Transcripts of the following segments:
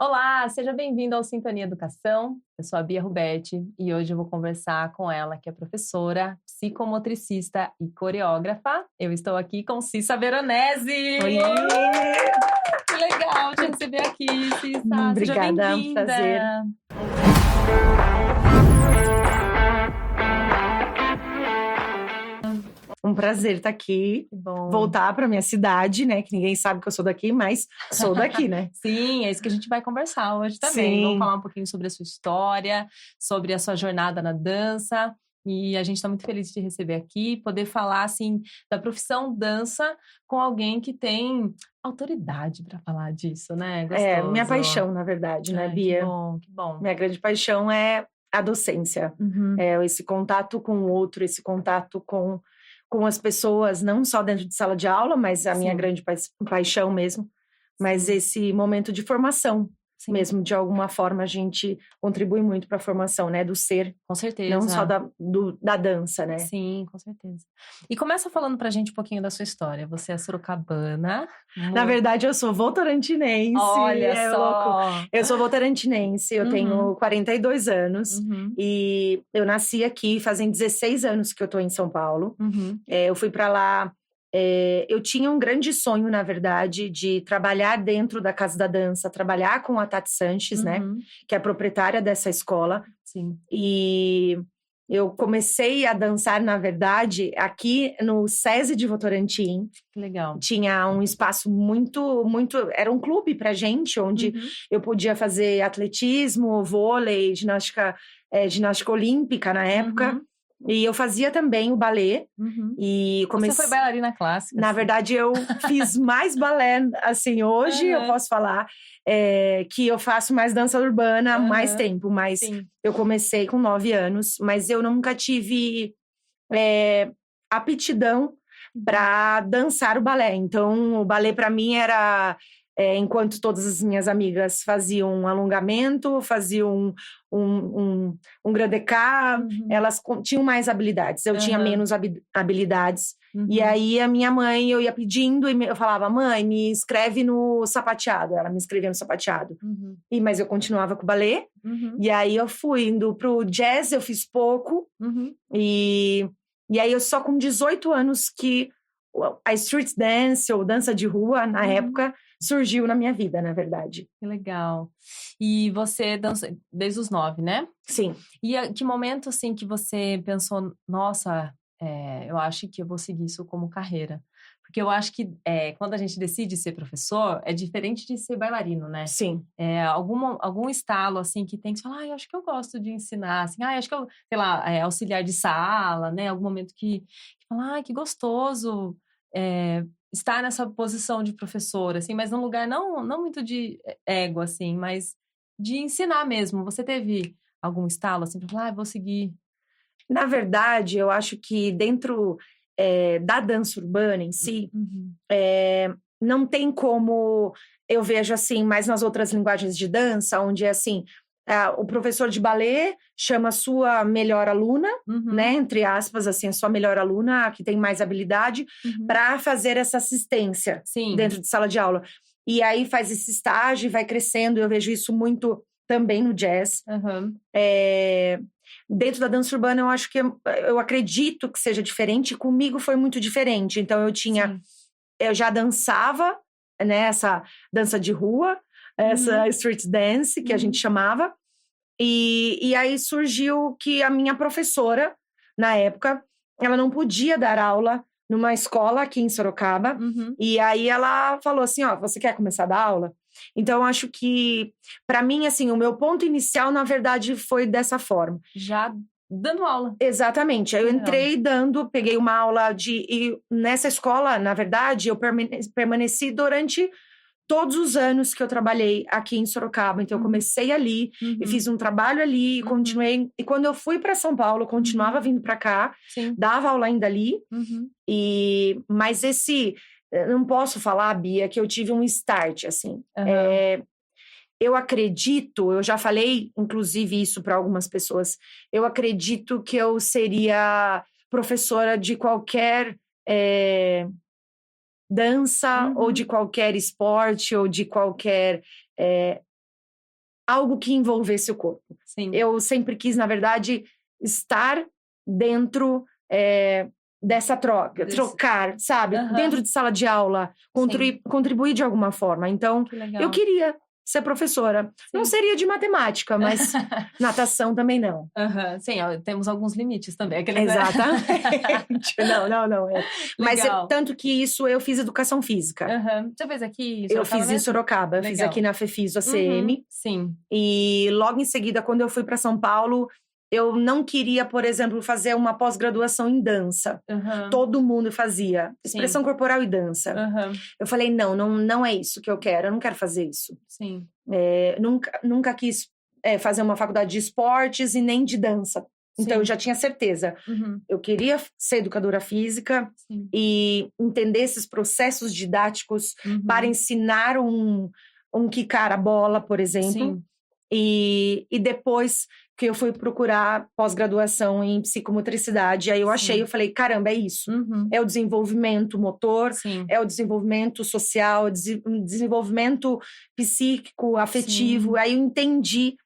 Olá, seja bem-vindo ao Sintonia Educação. Eu sou a Bia Ruberti e hoje eu vou conversar com ela, que é professora, psicomotricista e coreógrafa. Eu estou aqui com Cissa Veronese. Oiê! Que legal te receber aqui, Cissa. Seja Obrigada, um prazer. bem-vinda. Um prazer estar aqui, Que bom. voltar para minha cidade, né? Que ninguém sabe que eu sou daqui, mas sou daqui, né? Sim, é isso que a gente vai conversar hoje também. Sim. Vamos falar um pouquinho sobre a sua história, sobre a sua jornada na dança. E a gente está muito feliz de te receber aqui, poder falar, assim, da profissão dança com alguém que tem autoridade para falar disso, né? É, minha Gostoso. paixão, na verdade, né, Ai, Bia? que bom, que bom. Minha grande paixão é a docência. Uhum. É esse contato com o outro, esse contato com as pessoas, não só dentro de sala de aula, mas a minha Sim. grande paixão mesmo. Mas Sim. esse momento de formação. Sim. Mesmo, de alguma forma, a gente contribui muito para a formação, né? Do ser, Com certeza. não só da dança, né? Sim, com certeza. E começa falando pra gente um pouquinho da sua história. Você é sorocabana. Na verdade, eu sou votorantinense. Olha é só! louco. Eu sou votorantinense, eu tenho 42 anos. Uhum. E eu nasci aqui, fazem 16 anos que eu tô em São Paulo. Uhum. Eu fui para lá. Eu tinha um grande sonho, na verdade, de trabalhar dentro da Casa da Dança, trabalhar com a Tati Sanches, né? Uhum. Que é a proprietária dessa escola. Sim. E eu comecei a dançar, na verdade, aqui no SESI de Votorantim. Que legal. Tinha um espaço muito. Era um clube pra gente, onde eu podia fazer atletismo, vôlei, ginástica olímpica na época. Uhum. E eu fazia também o balé. Uhum. E Você foi bailarina clássica? Na assim. verdade, eu fiz mais balé, assim, hoje eu posso falar que eu faço mais dança urbana há mais tempo, mas Sim. eu comecei com 9 anos, mas eu nunca tive aptidão para dançar o balé. Então, o balé para mim era enquanto todas as minhas amigas faziam um alongamento, faziam um grand écart, elas tinham mais habilidades. Eu tinha menos habilidades. E aí, a minha mãe, eu ia pedindo, e eu falava, mãe, me inscreve no sapateado. Ela me inscrevia no sapateado. Mas eu continuava com o balé. E aí, eu fui indo pro jazz, eu fiz pouco. E aí, eu só com 18 anos que a street dance, ou dança de rua, na época, surgiu na minha vida, na verdade. Que legal. E você dança desde os 9, né? Sim. E que momento, assim, que você pensou, nossa, eu acho que eu vou seguir isso como carreira? Porque eu acho que quando a gente decide ser professor, é diferente de ser bailarino, né? Sim. Algum estalo, assim, que tem que falar, eu acho que eu gosto de ensinar, assim, acho que eu, sei lá, auxiliar de sala, né? Algum momento que fala, que gostoso estar nessa posição de professora, assim, mas num lugar não muito de ego, assim, mas de ensinar mesmo. Você teve algum estalo, assim, para falar, vou seguir? Na verdade, eu acho que dentro da dança urbana em si, não tem como, eu vejo assim, mais nas outras linguagens de dança, onde é assim, o professor de balé chama a sua melhor aluna, né, entre aspas, assim, a sua melhor aluna, a que tem mais habilidade, para fazer essa assistência dentro de sala de aula. E aí faz esse estágio e vai crescendo, eu vejo isso muito também no jazz. Dentro da dança urbana, eu acho que eu acredito que seja diferente. Comigo foi muito diferente. Então, eu já dançava, né, essa dança de rua, essa street dance, que a gente chamava. E aí surgiu que a minha professora, na época, ela não podia dar aula numa escola aqui em Sorocaba. E aí ela falou assim, você quer começar a dar aula? Então, eu acho que, para mim, assim, o meu ponto inicial, na verdade, foi dessa forma. Já dando aula. Exatamente. Aí eu entrei peguei uma aula e nessa escola, na verdade, eu permaneci durante todos os anos que eu trabalhei aqui em Sorocaba. Então, eu comecei ali, e fiz um trabalho ali, e continuei. E quando eu fui para São Paulo, eu continuava vindo para cá, dava aula ainda ali. Mas eu não posso falar, Bia, que eu tive um start, assim. Eu acredito, eu já falei, inclusive, isso para algumas pessoas, eu acredito que eu seria professora de qualquer dança, ou de qualquer esporte, ou de qualquer algo que envolvesse o corpo. Sim. Eu sempre quis, na verdade, estar dentro dessa trocar, sabe? Dentro de sala de aula, contribuir de alguma forma. Então, eu queria ser professora. Sim. Não seria de matemática, mas natação também não. Sim, temos alguns limites também. Exatamente. Não. Mas tanto que isso eu fiz educação física. Você fez aqui em Sorocaba? Eu fiz em Sorocaba. Legal. Fiz aqui na FEFIS, o ACM. Sim. E logo em seguida, quando eu fui para São Paulo, eu não queria, por exemplo, fazer uma pós-graduação em dança. Todo mundo fazia. Expressão corporal e dança. Eu falei, não é isso que eu quero. Eu não quero fazer isso. Sim. Nunca quis fazer uma faculdade de esportes e nem de dança. Então, eu já tinha certeza. Eu queria ser educadora física e entender esses processos didáticos para ensinar um quicar a bola, por exemplo. Sim. E depois que eu fui procurar pós-graduação em psicomotricidade, aí eu achei, eu falei, caramba, é isso. É o desenvolvimento motor, é o desenvolvimento social, o desenvolvimento psíquico, afetivo. Aí eu entendi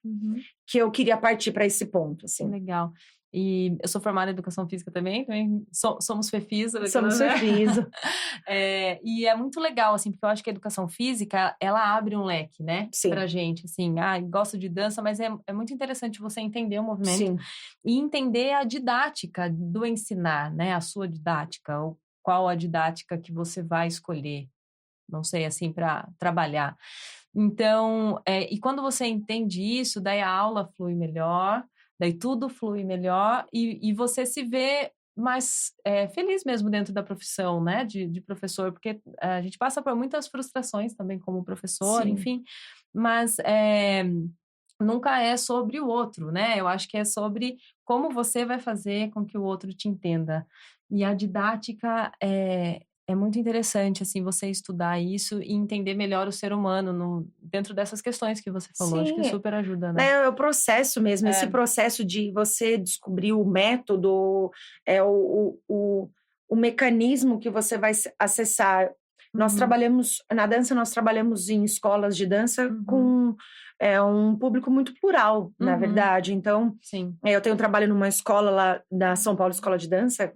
que eu queria partir para esse ponto. Assim. Legal. E eu sou formada em educação física também somos FEFIS. Somos FEFIS. E é muito legal, assim, porque eu acho que a educação física, ela abre um leque, né? Sim. Pra gente, assim, gosto de dança, mas é muito interessante você entender o movimento. Sim. E entender a didática do ensinar, né? A sua didática, ou qual a didática que você vai escolher, não sei, assim, para trabalhar. Então, e quando você entende isso, daí a aula flui melhor, daí tudo flui melhor e você se vê mais feliz mesmo dentro da profissão, né, de professor, porque a gente passa por muitas frustrações também como professor, enfim, mas nunca é sobre o outro, né, eu acho que é sobre como você vai fazer com que o outro te entenda. E a didática é muito interessante, assim, você estudar isso e entender melhor o ser humano dentro dessas questões que você falou. Sim. Acho que super ajuda, né? É o processo mesmo, esse processo de você descobrir o método, o mecanismo que você vai acessar. Nós trabalhamos, na dança, nós trabalhamos em escolas de dança com um público muito plural, na verdade. Então, eu tenho trabalho numa escola lá da São Paulo Escola de Dança,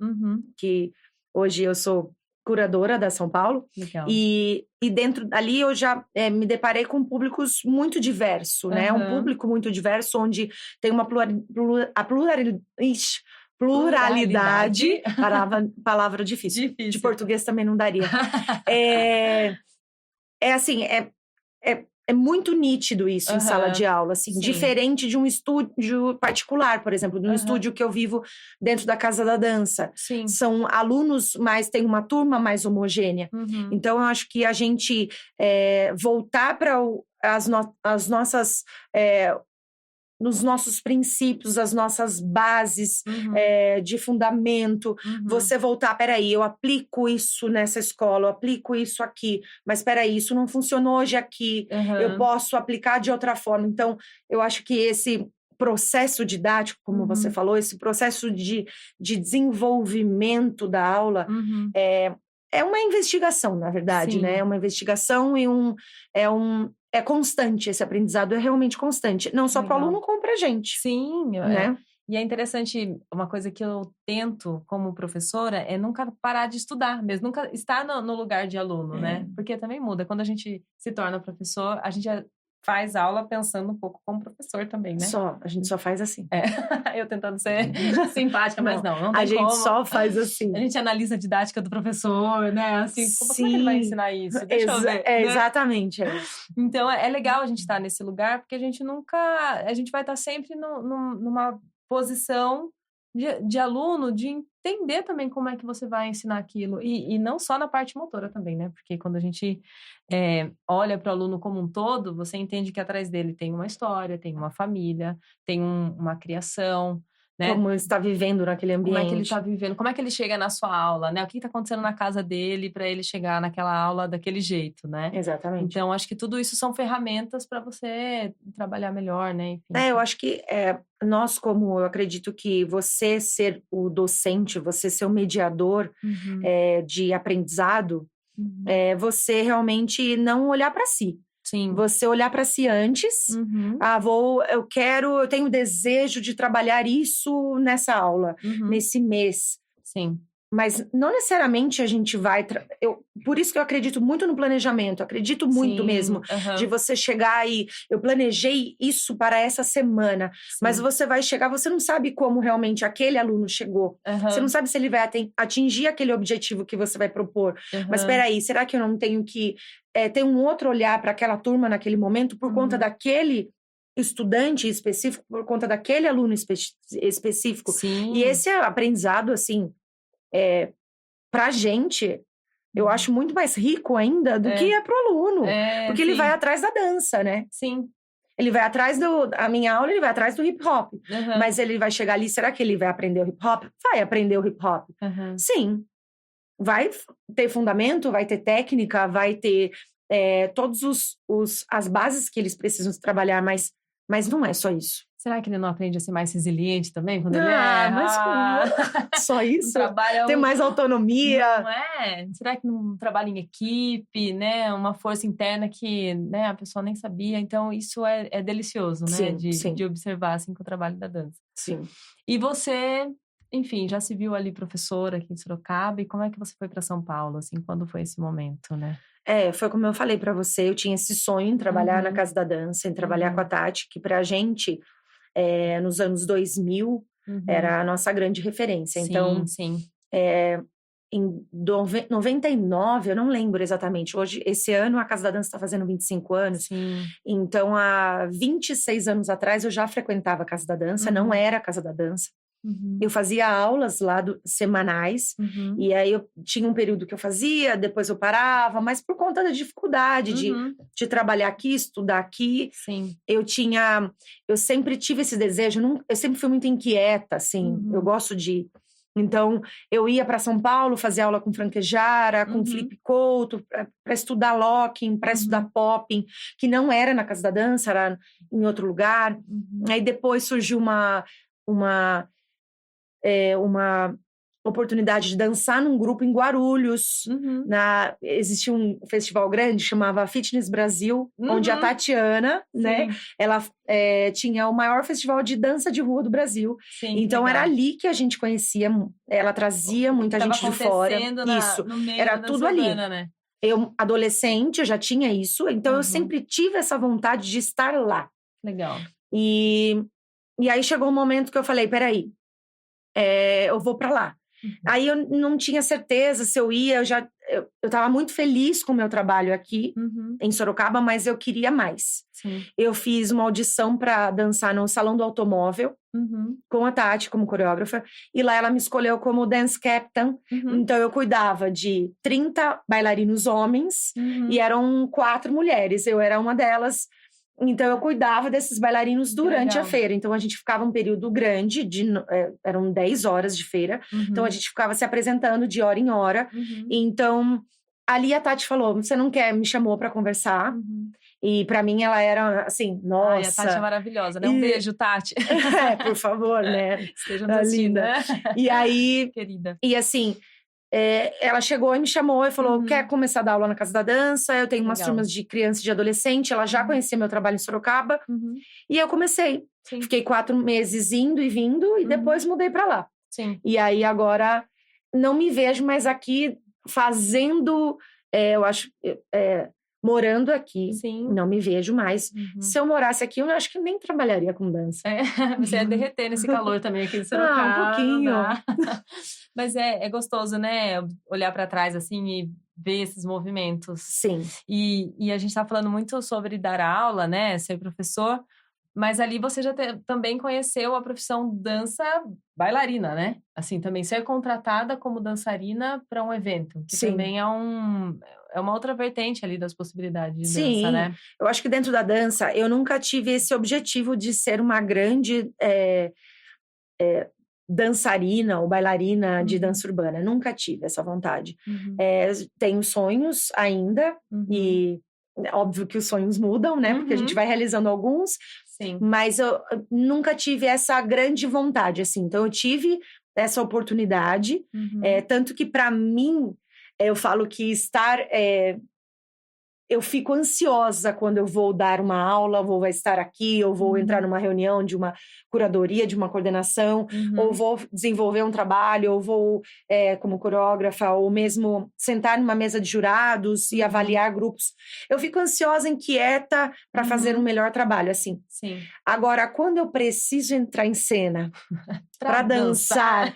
que hoje eu sou curadora da São Paulo. Legal. E dentro ali eu já me deparei com públicos muito diversos, né? Um público muito diverso, onde tem uma pluralidade. Palavra difícil. De português também não daria. É muito nítido isso em sala de aula, assim, diferente de um estúdio particular, por exemplo, de um estúdio que eu vivo dentro da Casa da Dança. Sim. São alunos, mas tem uma turma mais homogênea. Então, eu acho que a gente voltar para as nossas... nos nossos princípios, as nossas bases de fundamento, você voltar, peraí, eu aplico isso nessa escola, eu aplico isso aqui, mas peraí, isso não funcionou hoje aqui, eu posso aplicar de outra forma. Então, eu acho que esse processo didático, como você falou, esse processo de desenvolvimento da aula, é uma investigação, na verdade, né? É uma investigação e é constante, esse aprendizado é realmente constante. Não só para o aluno, como para a gente. Sim, né? E é interessante, uma coisa que eu tento como professora é nunca parar de estudar mesmo, nunca estar no lugar de aluno, né? Porque também muda. Quando a gente se torna professor, a gente já faz aula pensando um pouco como professor também, né? A gente só faz assim. Eu tentando ser simpática, mas não tem a gente como. só faz assim. A gente analisa a didática do professor, né? Assim, como é que ele vai ensinar isso? Deixa eu ver. Né? Exatamente. Então, é legal a gente estar nesse lugar, porque a gente vai estar sempre numa posição de aluno, de entender também como é que você vai ensinar aquilo. E não só na parte motora também, né? Porque quando a gente olha para o aluno como um todo, você entende que atrás dele tem uma história, tem uma família, tem uma criação, né? Como ele está vivendo naquele ambiente. Como é que ele está vivendo, como é que ele chega na sua aula, né? O que está acontecendo na casa dele para ele chegar naquela aula daquele jeito, né? Exatamente. Então, acho que tudo isso são ferramentas para você trabalhar melhor, né? Enfim. Eu acho que eu acredito que você ser o docente, você ser o mediador de aprendizado, você realmente não olhar para si. Sim. Você olhar para si antes. Eu tenho desejo de trabalhar isso nessa aula, nesse mês. Sim. Mas não necessariamente a gente vai... Por isso que eu acredito muito no planejamento. Acredito muito mesmo de você chegar e... Eu planejei isso para essa semana. Sim. Mas você vai chegar... Você não sabe como realmente aquele aluno chegou. Você não sabe se ele vai atingir aquele objetivo que você vai propor. Mas peraí, será que eu não tenho que ter um outro olhar para aquela turma naquele momento por conta daquele estudante específico, por conta daquele aluno específico? Sim. E esse é aprendizado, assim... pra gente, eu acho muito mais rico ainda do que pro aluno. Porque ele vai atrás da dança, né? Sim. Ele vai atrás a minha aula, ele vai atrás do hip hop. Mas ele vai chegar ali, será que ele vai aprender o hip hop? Vai aprender o hip hop. Sim. Vai ter fundamento, vai ter técnica, vai ter todos as bases que eles precisam trabalhar, mas não é só isso. Será que ele não aprende a ser mais resiliente também quando ele mas só isso? Tem mais autonomia. Não é? Será que não trabalha em equipe, né? Uma força interna que, né, a pessoa nem sabia. Então, isso é delicioso, né? Sim. De observar, assim, com o trabalho da dança. Sim. E você, enfim, já se viu ali professora aqui em Sorocaba. E como é que você foi para São Paulo, assim? Quando foi esse momento, né? Foi como eu falei pra você. Eu tinha esse sonho em trabalhar na Casa da Dança, em trabalhar com a Tati, que pra gente... nos anos 2000, era a nossa grande referência. Então, em 99, eu não lembro exatamente. Esse ano, a Casa da Dança está fazendo 25 anos. Sim. Então, há 26 anos atrás, eu já frequentava a Casa da Dança. Não era a Casa da Dança. Eu fazia aulas lá semanais. E aí, eu tinha um período que eu fazia, depois eu parava. Mas por conta da dificuldade de trabalhar aqui, estudar aqui. Sim. Eu sempre tive esse desejo. Eu sempre fui muito inquieta, assim. Eu gosto de... Então, eu ia para São Paulo fazer aula com Franquejara, com Felipe Couto, para estudar locking, para estudar popping, que não era na Casa da Dança, era em outro lugar. Aí depois surgiu uma oportunidade de dançar num grupo em Guarulhos. Existia um festival grande, chamava Fitness Brasil, onde a Tatiana, né, ela tinha o maior festival de dança de rua do Brasil. Sim, então legal. Era ali que a gente conhecia, ela trazia muita gente de fora. Isso, no meio era da tudo urbana, ali. Né? Eu, adolescente, eu já tinha isso, então eu sempre tive essa vontade de estar lá. Legal. E aí chegou um momento que eu falei, peraí, eu vou pra lá. Aí eu não tinha certeza se eu ia, eu tava muito feliz com o meu trabalho aqui em Sorocaba, mas eu queria mais. Sim. Eu fiz uma audição para dançar no Salão do Automóvel, com a Tati como coreógrafa, e lá ela me escolheu como dance captain. Então eu cuidava de 30 bailarinos homens e eram 4 mulheres, eu era uma delas. Então, eu cuidava desses bailarinos durante a feira. Então, a gente ficava um período grande, eram 10 horas de feira. Então, a gente ficava se apresentando de hora em hora. Então, ali a Tati falou, você não quer? Me chamou pra conversar. E pra mim, ela era assim, nossa... Ai, a Tati é maravilhosa, né? Um beijo, Tati. Por favor, né? Esteja nos assistindo, linda. Né? E aí... Querida. E assim... ela chegou e me chamou e falou, quer começar a dar aula na Casa da Dança? Eu tenho umas turmas de criança e de adolescente. Ela já conhecia meu trabalho em Sorocaba. E eu comecei. Sim. Fiquei 4 meses indo e vindo. E depois mudei pra lá. Sim. E aí agora não me vejo mais aqui fazendo... eu acho... morando aqui. Sim. Não me vejo mais. Se eu morasse aqui, eu acho que nem trabalharia com dança. Você ia derreter nesse calor também aqui em Sorocaba. Um pouquinho. Mas é gostoso, né? Olhar para trás assim e ver esses movimentos. Sim. E a gente tá falando muito sobre dar aula, né? Ser professor. Mas ali você já também conheceu a profissão dança bailarina, né? Assim, também ser contratada como dançarina para um evento. Que também é uma outra vertente ali das possibilidades de dança, né? Eu acho que dentro da dança, eu nunca tive esse objetivo de ser uma grande dançarina ou bailarina de dança urbana. Nunca tive essa vontade. Tenho sonhos ainda e óbvio que os sonhos mudam, né? Porque a gente vai realizando alguns. Sim. Mas eu nunca tive essa grande vontade, assim. Então, eu tive essa oportunidade. Tanto que, para mim, eu falo que estar eu fico ansiosa quando eu vou dar uma aula, ou vou estar aqui, ou vou entrar numa reunião de uma curadoria, de uma coordenação, ou vou desenvolver um trabalho, ou vou, como coreógrafa, ou mesmo sentar numa mesa de jurados e avaliar grupos. Eu fico ansiosa, inquieta para fazer um melhor trabalho, assim. Sim. Agora, quando eu preciso entrar em cena para dançar,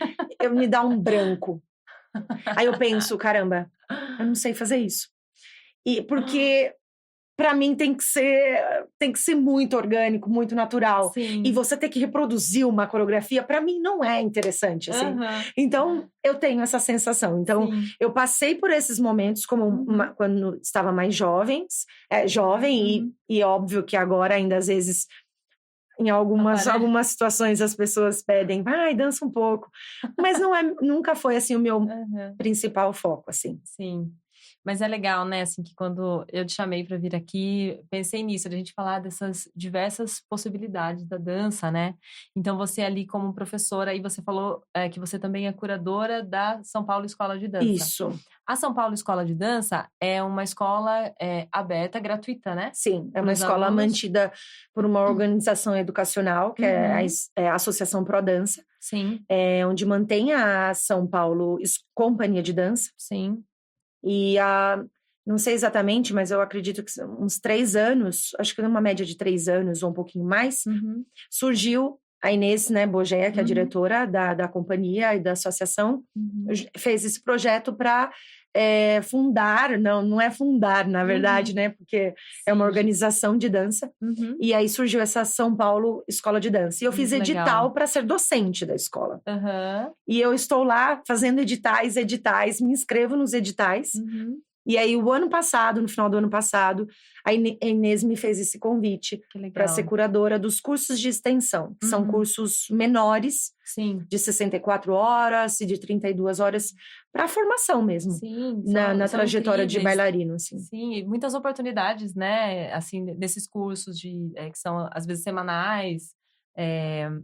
me dá um branco. Aí eu penso, caramba, eu não sei fazer isso. E porque para mim tem que ser muito orgânico, muito natural. Sim. E você ter que reproduzir uma coreografia, para mim não é interessante, assim. Então, eu tenho essa sensação. Então, eu passei por esses momentos como quando estava mais jovem, e óbvio que agora ainda às vezes em algumas situações as pessoas pedem, vai, dança um pouco. Mas nunca foi assim o meu principal foco, assim. Sim. Mas é legal, né, assim, que quando eu te chamei para vir aqui, pensei nisso, de a gente falar dessas diversas possibilidades da dança, né? Então, você ali como professora, aí você falou que você também é curadora da São Paulo Escola de Dança. Isso. A São Paulo Escola de Dança é uma escola aberta, gratuita, né? Sim, é uma escola mantida por uma organização educacional, que é a Associação Pro Dança. Sim. Onde mantém a São Paulo Companhia de Dança. Sim. E não sei exatamente, mas eu acredito que uns 3 anos, acho que numa média de 3 anos ou um pouquinho mais, surgiu a Inês, né, Bogéia, que é a diretora da companhia e da associação, fez esse projeto para fundar, não é fundar, na verdade, né, porque é uma organização de dança, e aí surgiu essa São Paulo Escola de Dança. E eu fiz edital para ser docente da escola. E eu estou lá fazendo editais, me inscrevo nos editais. E aí, no final do ano passado, a Inês me fez esse convite para ser curadora dos cursos de extensão, que são cursos menores, de 64 horas e de 32 horas, para formação mesmo, na trajetória de bailarino. Assim. Sim, e muitas oportunidades, né, assim, desses cursos que são, às vezes, semanais,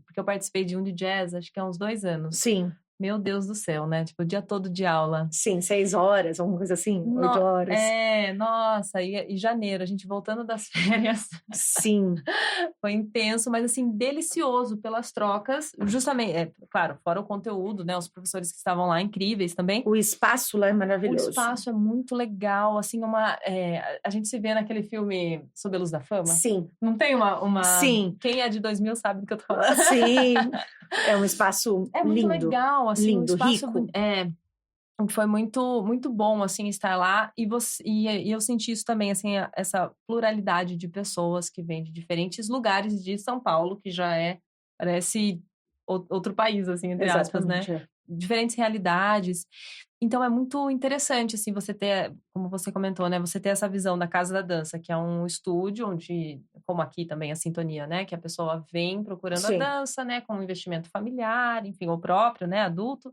porque eu participei de um de jazz, acho que há uns 2 anos. Sim. Meu Deus do céu, né? Tipo, o dia todo de aula. Sim, 6 horas, alguma coisa assim, 8 horas. Nossa, e janeiro, a gente voltando das férias. Sim. Foi intenso, mas assim, delicioso pelas trocas. Justamente, claro, fora o conteúdo, né? Os professores que estavam lá, incríveis também. O espaço lá é maravilhoso. O espaço é muito legal, assim, a gente se vê naquele filme Sob a Luz da Fama. Sim. Não tem uma... Sim. Quem é de 2000 sabe do que eu tô falando. Sim. É um espaço lindo. É muito legal, assim, lindo, um espaço, rico. Foi muito, muito bom, assim, estar lá. E eu senti isso também, assim, essa pluralidade de pessoas que vêm de diferentes lugares de São Paulo, que já parece outro país, assim, entre aspas, né? Diferentes realidades. Então, é muito interessante, assim, você ter, como você comentou, né? Você ter essa visão da Casa da Dança, que é um estúdio onde, como aqui também, a sintonia, né? Que a pessoa vem procurando a dança, né? Com um investimento familiar, enfim, ou próprio, né? Adulto.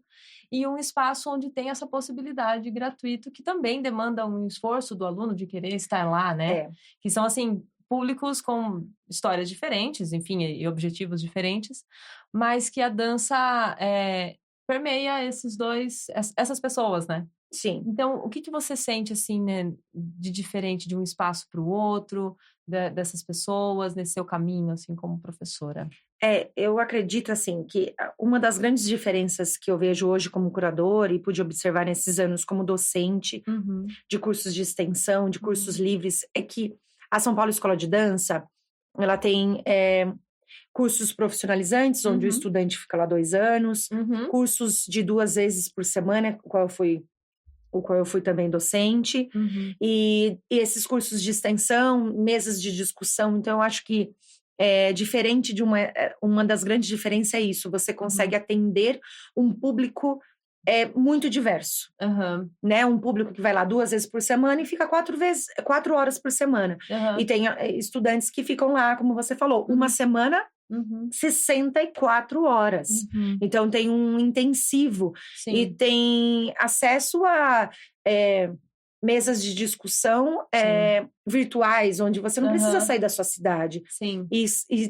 E um espaço onde tem essa possibilidade gratuito, que também demanda um esforço do aluno de querer estar lá, né? Que são, assim, públicos com histórias diferentes, enfim, e objetivos diferentes, mas que a dança permeia essas pessoas, né? Sim. Então, o que você sente, assim, né, de diferente de um espaço para o outro, dessas pessoas, nesse seu caminho, assim, como professora? Eu acredito, assim, que uma das grandes diferenças que eu vejo hoje como curadora e pude observar nesses anos como docente de cursos de extensão, de cursos livres, é que a São Paulo Escola de Dança, ela tem cursos profissionalizantes, onde o estudante fica lá 2 anos, cursos de 2 vezes por semana, o qual eu fui também docente, e esses cursos de extensão, mesas de discussão. Então, eu acho que diferente de uma das grandes diferenças é isso, você consegue atender um público muito diverso, né? Um público que vai lá 2 vezes por semana e fica 4 horas por semana. E tem estudantes que ficam lá, como você falou, uma semana, 64 horas. Então, tem um intensivo. Sim. E tem acesso a mesas de discussão virtuais, onde você não precisa sair da sua cidade. Sim.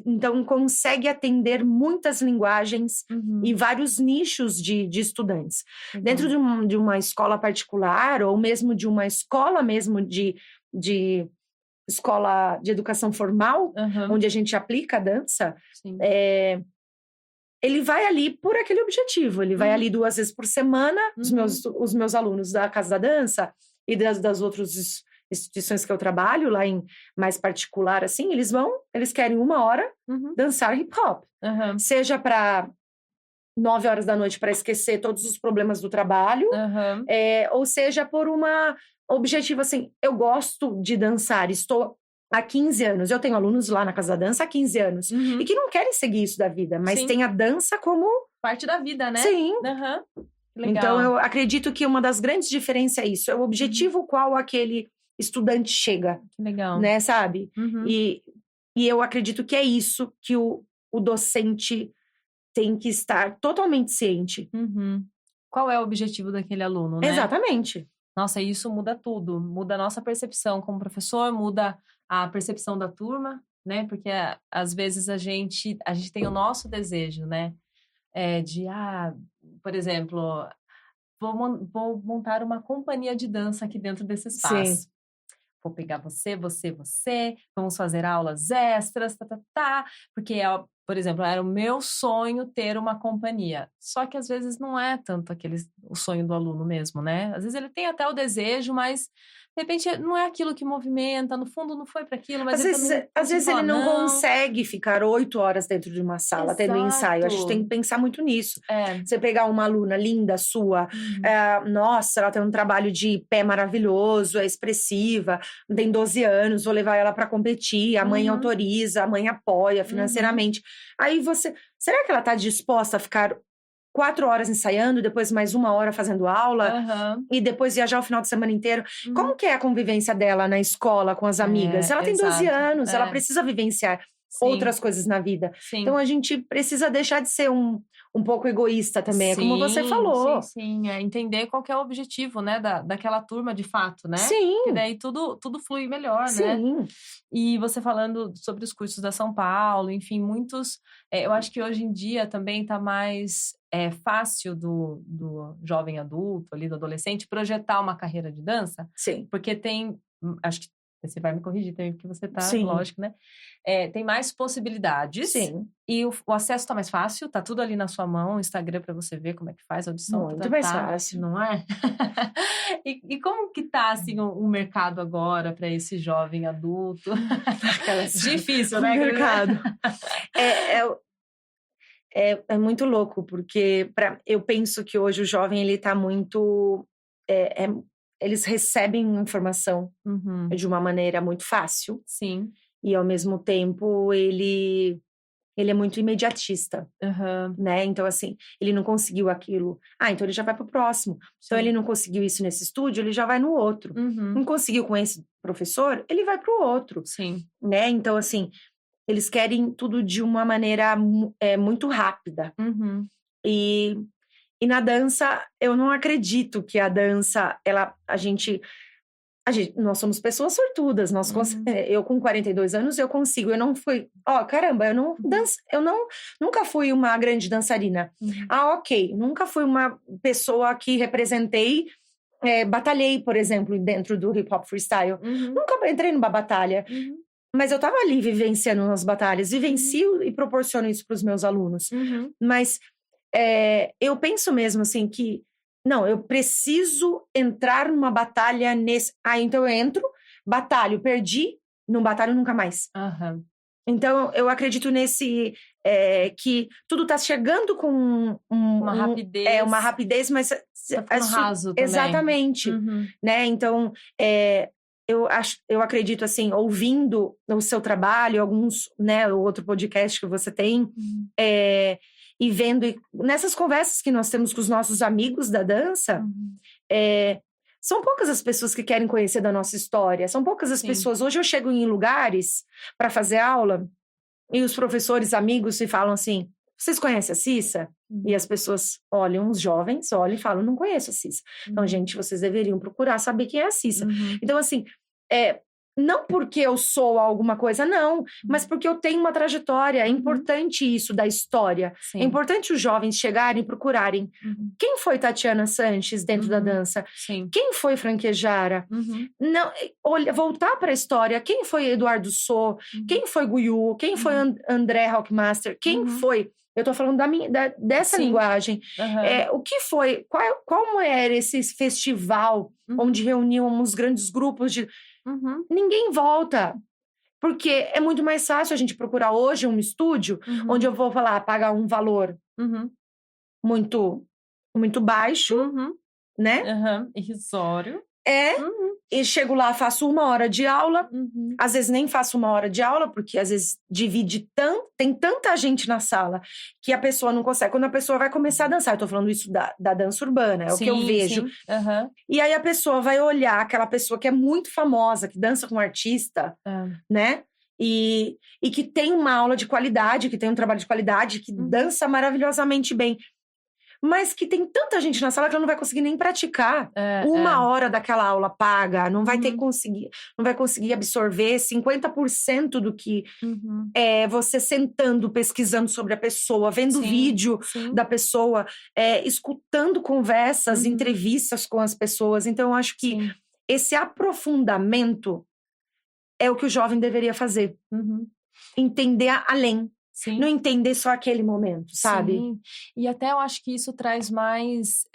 Então, consegue atender muitas linguagens e vários nichos de estudantes. Dentro de uma escola particular, ou mesmo de uma escola mesmo de de escola de educação formal, Aham. onde a gente aplica a dança, Sim. ele vai ali por aquele objetivo. Ele vai ali 2 vezes por semana. Os meus alunos da Casa da Dança e das outras instituições que eu trabalho, lá em mais particular, assim, eles querem 1 hora dançar hip hop. Aham. Seja para 9 horas da noite para esquecer todos os problemas do trabalho, Aham. ou seja por uma objetivo assim, eu gosto de dançar, estou há 15 anos, eu tenho alunos lá na Casa da Dança há 15 anos, e que não querem seguir isso da vida, mas Sim. tem a dança como... Parte da vida, né? Sim. Aham. Legal. Então, eu acredito que uma das grandes diferenças é isso, é o objetivo qual aquele estudante chega, Que legal. né, sabe? Uhum. E eu acredito que é isso que o docente tem que estar totalmente ciente. Uhum. Qual é o objetivo daquele aluno, né? Exatamente. Nossa, isso muda tudo. Muda a nossa percepção como professor, muda a percepção da turma, né? Porque às vezes a gente tem o nosso desejo, né? Por exemplo, vou montar uma companhia de dança aqui dentro desse espaço. Sim. Vou pegar você, vamos fazer aulas extras, porque, por exemplo, era o meu sonho ter uma companhia. Só que às vezes não é tanto o sonho do aluno mesmo, né? Às vezes ele tem até o desejo, mas de repente não é aquilo que movimenta, no fundo não foi para aquilo, mas às vezes ele não consegue ficar 8 horas dentro de uma sala tendo ensaio. A gente tem que pensar muito nisso. Você pegar uma aluna linda sua, nossa, ela tem um trabalho de pé maravilhoso, é expressiva, tem 12 anos, vou levar ela para competir, a mãe autoriza, a mãe apoia financeiramente. Aí será que ela tá disposta a ficar 4 horas ensaiando, depois mais 1 hora fazendo aula, e depois viajar o final de semana inteiro? Como que é a convivência dela na escola, com as amigas? Ela tem 12 anos, ela precisa vivenciar outras coisas na vida. Sim. Então, a gente precisa deixar de ser um pouco egoísta também, como você falou. Sim. Entender qual que é o objetivo, né, daquela turma de fato, né? Sim. Porque daí tudo flui melhor, né? Sim. E você falando sobre os cursos da São Paulo, enfim, muitos... eu acho que hoje em dia também tá mais fácil do jovem adulto, ali, do adolescente, projetar uma carreira de dança. Sim. Porque tem... Acho que você vai me corrigir também, porque você tá, Sim. lógico, né? Tem mais possibilidades. Sim. E o acesso tá mais fácil, tá tudo ali na sua mão, Instagram para você ver como é que faz a audição. Muito mais fácil. Não é? E como que tá, assim, o mercado agora para esse jovem adulto? Difícil, né? O mercado. É muito louco, porque eu penso que hoje o jovem, ele tá muito... eles recebem informação de uma maneira muito fácil. Sim. E, ao mesmo tempo, ele é muito imediatista, né? Então, assim, ele não conseguiu aquilo. Então ele já vai pro próximo. Então, ele não conseguiu isso nesse estúdio, ele já vai no outro. Não conseguiu com esse professor, ele vai pro outro. Sim. Né? Então, assim, eles querem tudo de uma maneira muito rápida. E na dança, eu não acredito que a dança, nós somos pessoas sortudas. Eu, com 42 anos, eu consigo. Eu não fui... caramba, eu nunca fui uma grande dançarina. Ok. Nunca fui uma pessoa que representei... batalhei, por exemplo, dentro do hip hop freestyle. Nunca entrei numa batalha. Mas eu tava ali vivenciando as batalhas. Vivencio e proporciono isso para os meus alunos. Mas eu penso mesmo, assim, que... Não, eu preciso entrar numa batalha nesse... então eu entro, batalho, perdi, não batalho nunca mais. Então, eu acredito nesse... que tudo tá chegando com uma rapidez. Uma rapidez, mas... Tá raso também. Exatamente. Né? Então, eu acredito, assim, ouvindo o seu trabalho, alguns, né, o outro podcast que você tem, e vendo, nessas conversas que nós temos com os nossos amigos da dança, são poucas as pessoas que querem conhecer da nossa história, são poucas as pessoas. Hoje eu chego em lugares para fazer aula, e os professores amigos se falam assim, vocês conhecem a Cissa? E as pessoas olham, os jovens olham e falam, não conheço a Cissa. Então, gente, vocês deveriam procurar saber quem é a Cissa. Então, assim, Não porque eu sou alguma coisa, não, mas porque eu tenho uma trajetória. É importante isso da história. Sim. É importante os jovens chegarem e procurarem. Quem foi Tatiana Sanches dentro da dança? Sim. Quem foi Franquejara? Não, voltar para a história. Quem foi Eduardo So? Quem foi Guiú? Quem foi André Rockmaster? Quem foi? Eu tô falando dessa Sim. linguagem. O que foi? Como era esse festival onde reuniam os grandes grupos de... Ninguém volta. Porque é muito mais fácil a gente procurar hoje um estúdio onde eu vou pagar um valor muito, muito baixo, né? Irrisório. E chego lá, faço 1 hora de aula. Às vezes nem faço 1 hora de aula, porque às vezes tem tanta gente na sala que a pessoa não consegue. Quando a pessoa vai começar a dançar, eu tô falando isso da dança urbana, é o que eu vejo. E aí a pessoa vai olhar aquela pessoa que é muito famosa, que dança com um artista, né? E que tem uma aula de qualidade, que tem um trabalho de qualidade, que dança maravilhosamente bem. Mas que tem tanta gente na sala que ela não vai conseguir nem praticar. 1 hora daquela aula paga, não vai não vai conseguir absorver 50% do que é você sentando, pesquisando sobre a pessoa, vendo vídeo da pessoa, escutando conversas, entrevistas com as pessoas. Então, eu acho que esse aprofundamento é o que o jovem deveria fazer. Entender além. Não entender só aquele momento, sabe? Sim. E até eu acho que isso traz mais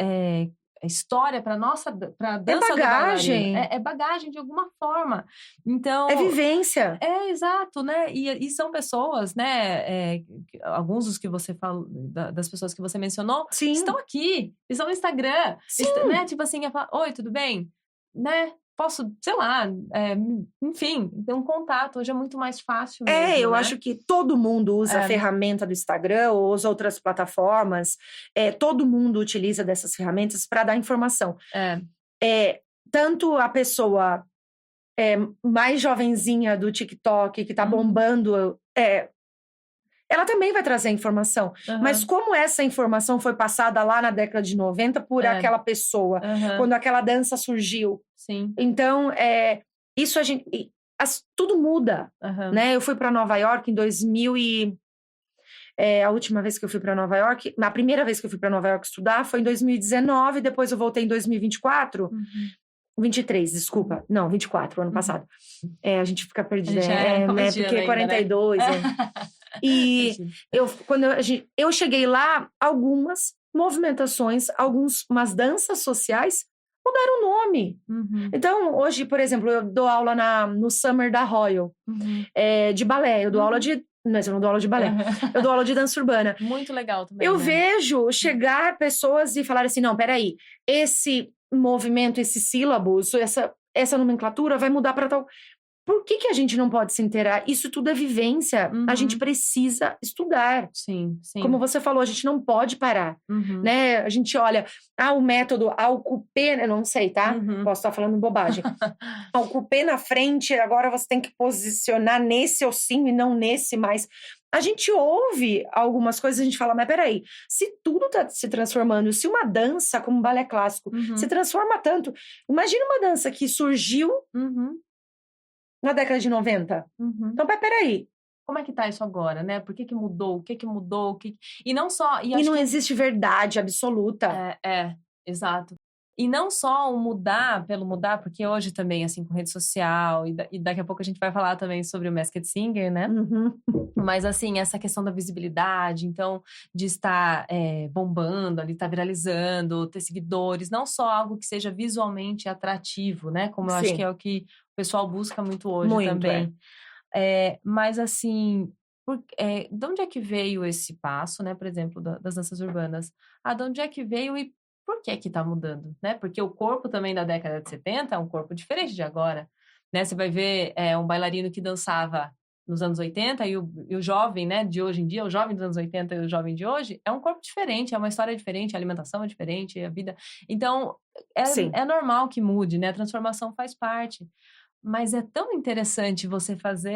história para nossa, para dança do bagagem. bailarino. É bagagem de alguma forma. Então é vivência. Exato, né? E são pessoas, né? Alguns dos que você falou, das pessoas que você mencionou, estão aqui, estão no Instagram, né? Tipo assim, oi, tudo bem? Né? Posso, sei lá, enfim, ter um contato. Hoje é muito mais fácil mesmo, eu né? acho que todo mundo usa a ferramenta do Instagram ou as outras plataformas. Todo mundo utiliza dessas ferramentas para dar informação. Tanto a pessoa mais jovenzinha do TikTok, que tá bombando, ela também vai trazer informação. Mas como essa informação foi passada lá na década de 90 por aquela pessoa, quando aquela dança surgiu. Sim. Então, isso tudo muda, né? Eu fui para Nova York em 2000 a última vez que eu fui para Nova York, a primeira vez que eu fui para Nova York estudar foi em 2019, depois eu voltei em 2024. 23, desculpa. Não, 24, ano passado. A gente fica perdida. Né? Porque é 42. Né? E quando eu cheguei lá, algumas movimentações, umas danças sociais mudaram o nome. Então, hoje, por exemplo, eu dou aula no Summer da Royal, de balé. Eu dou aula de... Não, eu não dou aula de balé. Eu dou aula de dança urbana. Muito legal também, eu vejo chegar pessoas e falar assim, não, peraí, esse movimento, esses sílabos, essa nomenclatura vai mudar para tal... Por que a gente não pode se inteirar? Isso tudo é vivência. A gente precisa estudar. Sim. Como você falou, a gente não pode parar. Né? A gente olha, o método, o cupê, não sei, tá? Posso estar falando bobagem. O cupê na frente, agora você tem que posicionar nesse ossinho e não nesse mais. A gente ouve algumas coisas e a gente fala, mas peraí, se tudo está se transformando, se uma dança como balé clássico se transforma tanto, imagina uma dança que surgiu na década de 90. Então, peraí. Como é que tá isso agora, né? Por que mudou? O que mudou? E não só... E não existe verdade absoluta. Exato. E não só o mudar pelo mudar, porque hoje também, assim, com rede social, e daqui a pouco a gente vai falar também sobre o Masked Singer, né? Mas, assim, essa questão da visibilidade, então, de estar bombando ali, estar viralizando, ter seguidores, não só algo que seja visualmente atrativo, né? Como eu acho que é o que o pessoal busca muito hoje também. Mas, assim, de onde é que veio esse passo, né? Por exemplo, das danças urbanas? De onde é que veio e por que tá mudando, né? Porque o corpo também da década de 70 é um corpo diferente de agora, né? Você vai ver um bailarino que dançava nos anos 80 e o jovem, né, de hoje em dia, o jovem dos anos 80 e o jovem de hoje, é um corpo diferente, é uma história diferente, a alimentação é diferente, a vida... Então, é normal que mude, né? A transformação faz parte. Mas é tão interessante você fazer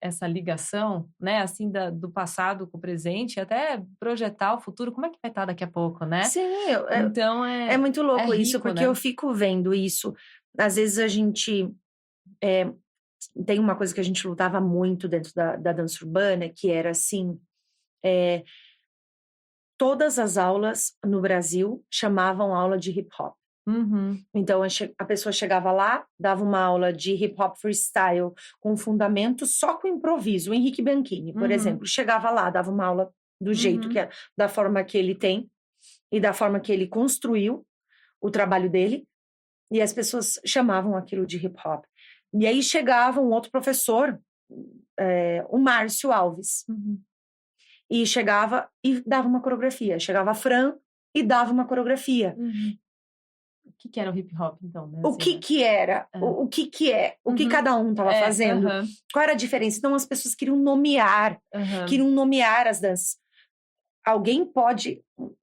essa ligação, né, assim, do passado com o presente, até projetar o futuro, como é que vai estar daqui a pouco, né? Sim, então é muito louco rico, isso, porque né? eu fico vendo isso. Às vezes a gente tem uma coisa que a gente lutava muito dentro da dança urbana, que era assim, todas as aulas no Brasil chamavam aula de hip hop. Então, a pessoa chegava lá, dava uma aula de hip hop freestyle com fundamento só com improviso. O Henrique Bianchini, por exemplo, chegava lá, dava uma aula do jeito que é, da forma que ele tem e da forma que ele construiu o trabalho dele, e as pessoas chamavam aquilo de hip hop. E aí chegava um outro professor, o Márcio Alves, e chegava e dava uma coreografia. Chegava a Fran e dava uma coreografia. O que era o hip hop, então? Né? O que era? O que é? O que cada um estava fazendo? Qual era a diferença? Então, as pessoas queriam nomear as danças.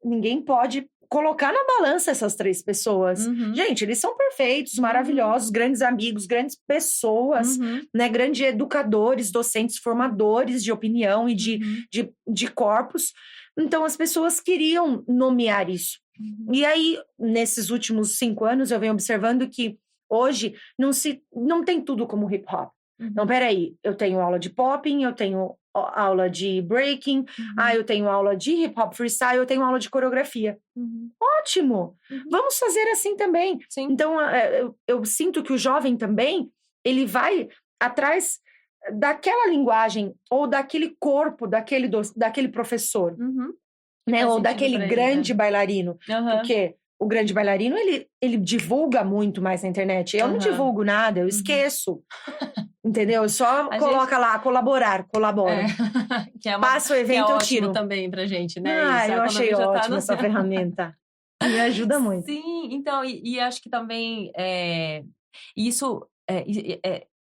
Ninguém pode colocar na balança essas 3 pessoas. Gente, eles são perfeitos, maravilhosos, grandes amigos, grandes pessoas, né? Grandes educadores, docentes, formadores de opinião e de corpos. Então, as pessoas queriam nomear isso. E aí, nesses últimos 5 anos, eu venho observando que hoje não tem tudo como hip hop. Então, peraí, eu tenho aula de popping, eu tenho aula de breaking, eu tenho aula de hip hop freestyle, eu tenho aula de coreografia. Ótimo! Vamos fazer assim também. Sim. Então, eu sinto que o jovem também, ele vai atrás daquela linguagem ou daquele corpo, daquele professor. Né? Ou daquele grande bailarino. Porque o grande bailarino, ele divulga muito mais na internet. Eu não divulgo nada, eu esqueço. Entendeu? Eu só coloca lá, colabora. Que é Passa o evento, que é eu tiro. ótimo também pra gente, né? Eu achei ótima essa ferramenta. Me ajuda muito. Sim, então, e acho que também isso...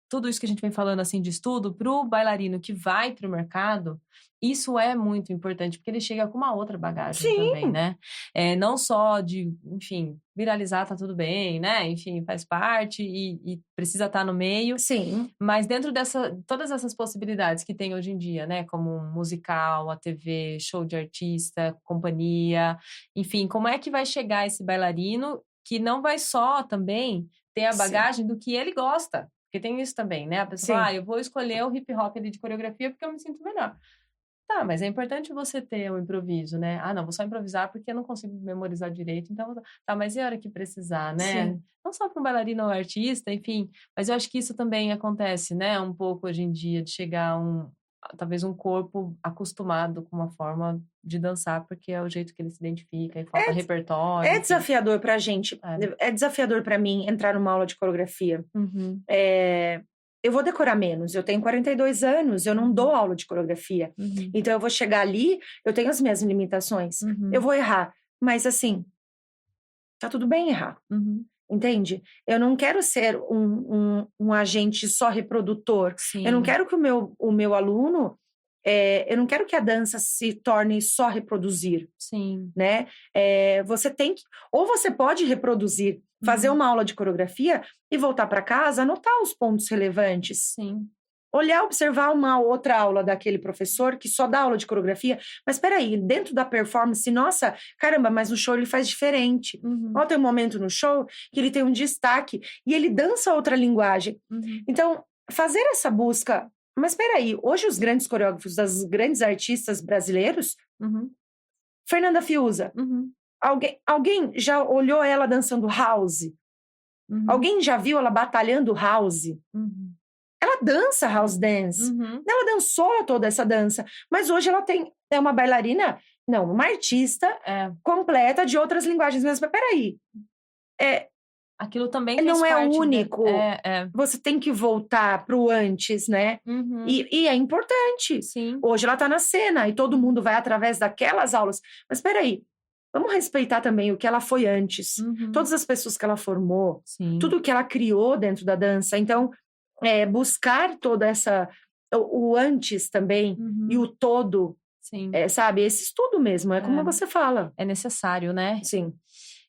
tudo isso que a gente vem falando assim de estudo, pro bailarino que vai pro mercado, isso é muito importante, porque ele chega com uma outra bagagem também, né? Não só de, enfim, viralizar tá tudo bem, né? Enfim, faz parte e precisa estar no meio. Sim. Mas dentro todas essas possibilidades que tem hoje em dia, né? Como musical, a TV, show de artista, companhia, enfim, como é que vai chegar esse bailarino que não vai só também ter a bagagem do que ele gosta? Porque tem isso também, né? A pessoa fala, eu vou escolher o hip hop ali de coreografia porque eu me sinto melhor. Tá, mas é importante você ter o improviso, né? Não, vou só improvisar porque eu não consigo memorizar direito, então... Tá, mas e a hora que precisar, né? Sim. Não só para um bailarino ou artista, enfim. Mas eu acho que isso também acontece, né? Um pouco hoje em dia, de chegar talvez um corpo acostumado com uma forma de dançar, porque é o jeito que ele se identifica e falta repertório. É desafiador pra gente. É desafiador pra mim entrar numa aula de coreografia. Eu vou decorar menos. Eu tenho 42 anos, eu não dou aula de coreografia. Então, eu vou chegar ali, eu tenho as minhas limitações. Eu vou errar. Mas, assim, tá tudo bem errar. Entende? Eu não quero ser um agente só reprodutor. Sim. Eu não quero que o meu aluno... eu não quero que a dança se torne só reproduzir. Sim. Né? Você tem que... Ou você pode reproduzir, fazer uma aula de coreografia e voltar para casa, anotar os pontos relevantes. Sim. Olhar, observar uma outra aula daquele professor que só dá aula de coreografia. Mas peraí, dentro da performance, nossa, caramba, mas no show ele faz diferente. Tem um momento no show que ele tem um destaque e ele dança outra linguagem. Então, fazer essa busca... Mas peraí, hoje os grandes coreógrafos das grandes artistas brasileiros, Fernanda Fiuza, alguém já olhou ela dançando house? Alguém já viu ela batalhando house? Ela dança house dance. Ela dançou toda essa dança. Mas hoje ela é uma bailarina, uma artista completa de outras linguagens. Mas peraí, aquilo também fez não é parte único. Você tem que voltar pro antes, né? E é importante. Sim. Hoje ela tá na cena e todo mundo vai através daquelas aulas. Mas peraí, vamos respeitar também o que ela foi antes. Todas as pessoas que ela formou. Sim. Tudo que ela criou dentro da dança. Então, buscar toda essa... O antes também e o todo. Sim. Sabe? Esse estudo mesmo. Como você fala. É necessário, né? Sim.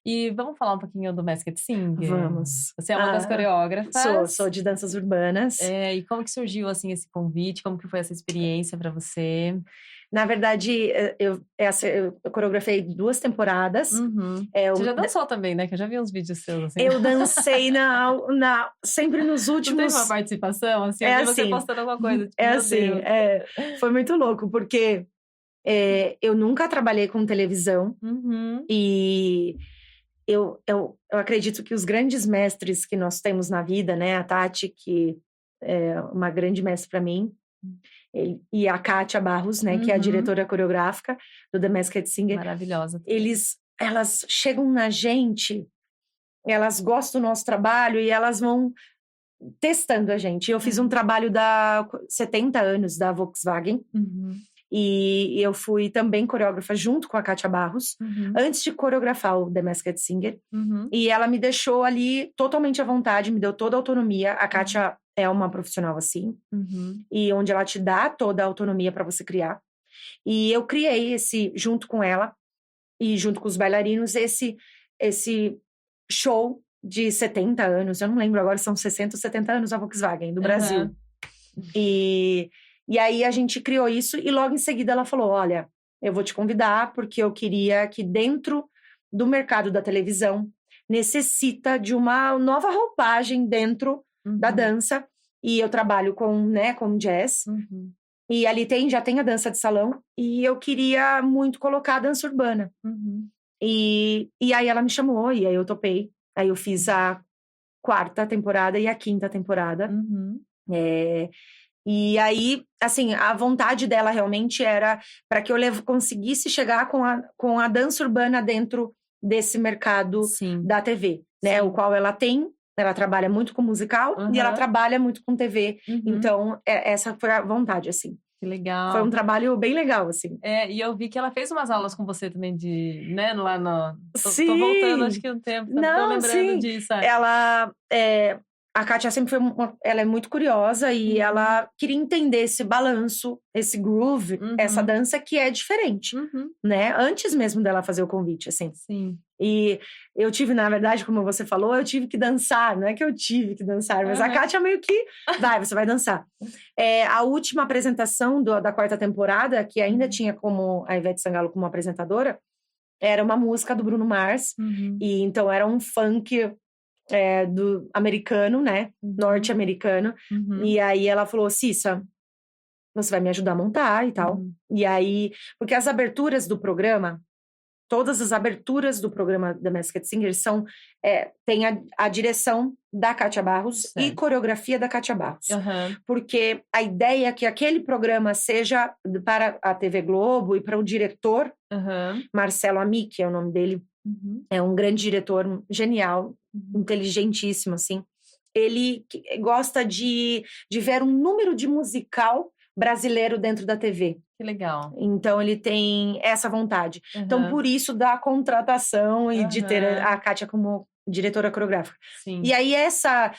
E vamos falar um pouquinho do Masked Singer? Vamos. Você é uma das coreógrafas. Sou de danças urbanas. E como que surgiu, assim, esse convite? Como que foi essa experiência para você? Na verdade, eu coreografei 2 temporadas. Uhum. Você já dançou também, né? Que eu já vi uns vídeos seus, assim. Eu dancei sempre nos Não últimos... teve uma participação, assim? É Eu vi você assim, postando alguma coisa, tipo, é meu assim, Deus. foi muito louco, porque eu nunca trabalhei com televisão. Uhum. E eu acredito que os grandes mestres que nós temos na vida, né? A Tati, que é uma grande mestre para mim, e a Kátia Barros, né? Que é a Uhum. diretora coreográfica do The Masked Singer. Maravilhosa também. Elas chegam na gente, elas gostam do nosso trabalho e elas vão testando a gente. Eu fiz um trabalho da 70 anos da Volkswagen. Uhum. E eu fui também coreógrafa junto com a Kátia Barros, Uhum. antes de coreografar o The Masked Singer. Uhum. E ela me deixou ali totalmente à vontade, me deu toda a autonomia. A Kátia é uma profissional assim, Uhum. e onde ela te dá toda a autonomia para você criar. E eu criei junto com ela, e junto com os bailarinos, esse show de 70 anos. Eu não lembro agora, são 60 ou 70 anos a Volkswagen, do Brasil. E aí a gente criou isso e logo em seguida ela falou, olha, eu vou te convidar porque eu queria que dentro do mercado da televisão necessita de uma nova roupagem dentro da dança. E eu trabalho com jazz. Uhum. E ali já tem a dança de salão. E eu queria muito colocar a dança urbana. Uhum. E aí ela me chamou e aí eu topei. Aí eu fiz a 4ª temporada e a 5ª temporada. Uhum. E aí, assim, a vontade dela realmente era para que eu conseguisse chegar com a dança urbana dentro desse mercado Sim. da TV, né? Sim. O qual ela trabalha muito com musical e ela trabalha muito com TV. Uhum. Então, essa foi a vontade, assim. Que legal. Foi um trabalho bem legal, assim. E eu vi que ela fez umas aulas com você também né, lá no... Sim! Tô voltando, acho que um tempo, tô lembrando disso. A Kátia sempre ela é muito curiosa e ela queria entender esse balanço, esse groove, essa dança que é diferente, né? Antes mesmo dela fazer o convite, assim. Sim. E eu tive, na verdade, como você falou, eu tive que dançar. Não é que eu tive que dançar, mas a Kátia meio que... você vai dançar. A última apresentação da 4ª temporada, que ainda tinha como a Ivete Sangalo como apresentadora, era uma música do Bruno Mars. E então era um funk... do americano, né? Norte-americano. E aí ela falou, Cissa, você vai me ajudar a montar e tal. E aí, porque as aberturas do programa, todas as aberturas do programa da Masked Singer tem a direção da Kátia Barros e coreografia da Kátia Barros. Porque a ideia é que aquele programa seja para a TV Globo e para o diretor, Marcelo Amick é o nome dele, é um grande diretor, genial, inteligentíssimo, assim. Ele gosta de ver um número de musical brasileiro dentro da TV. Que legal. Então, ele tem essa vontade. Então, por isso, da contratação e de ter a Kátia como diretora coreográfica. Sim. E aí, essa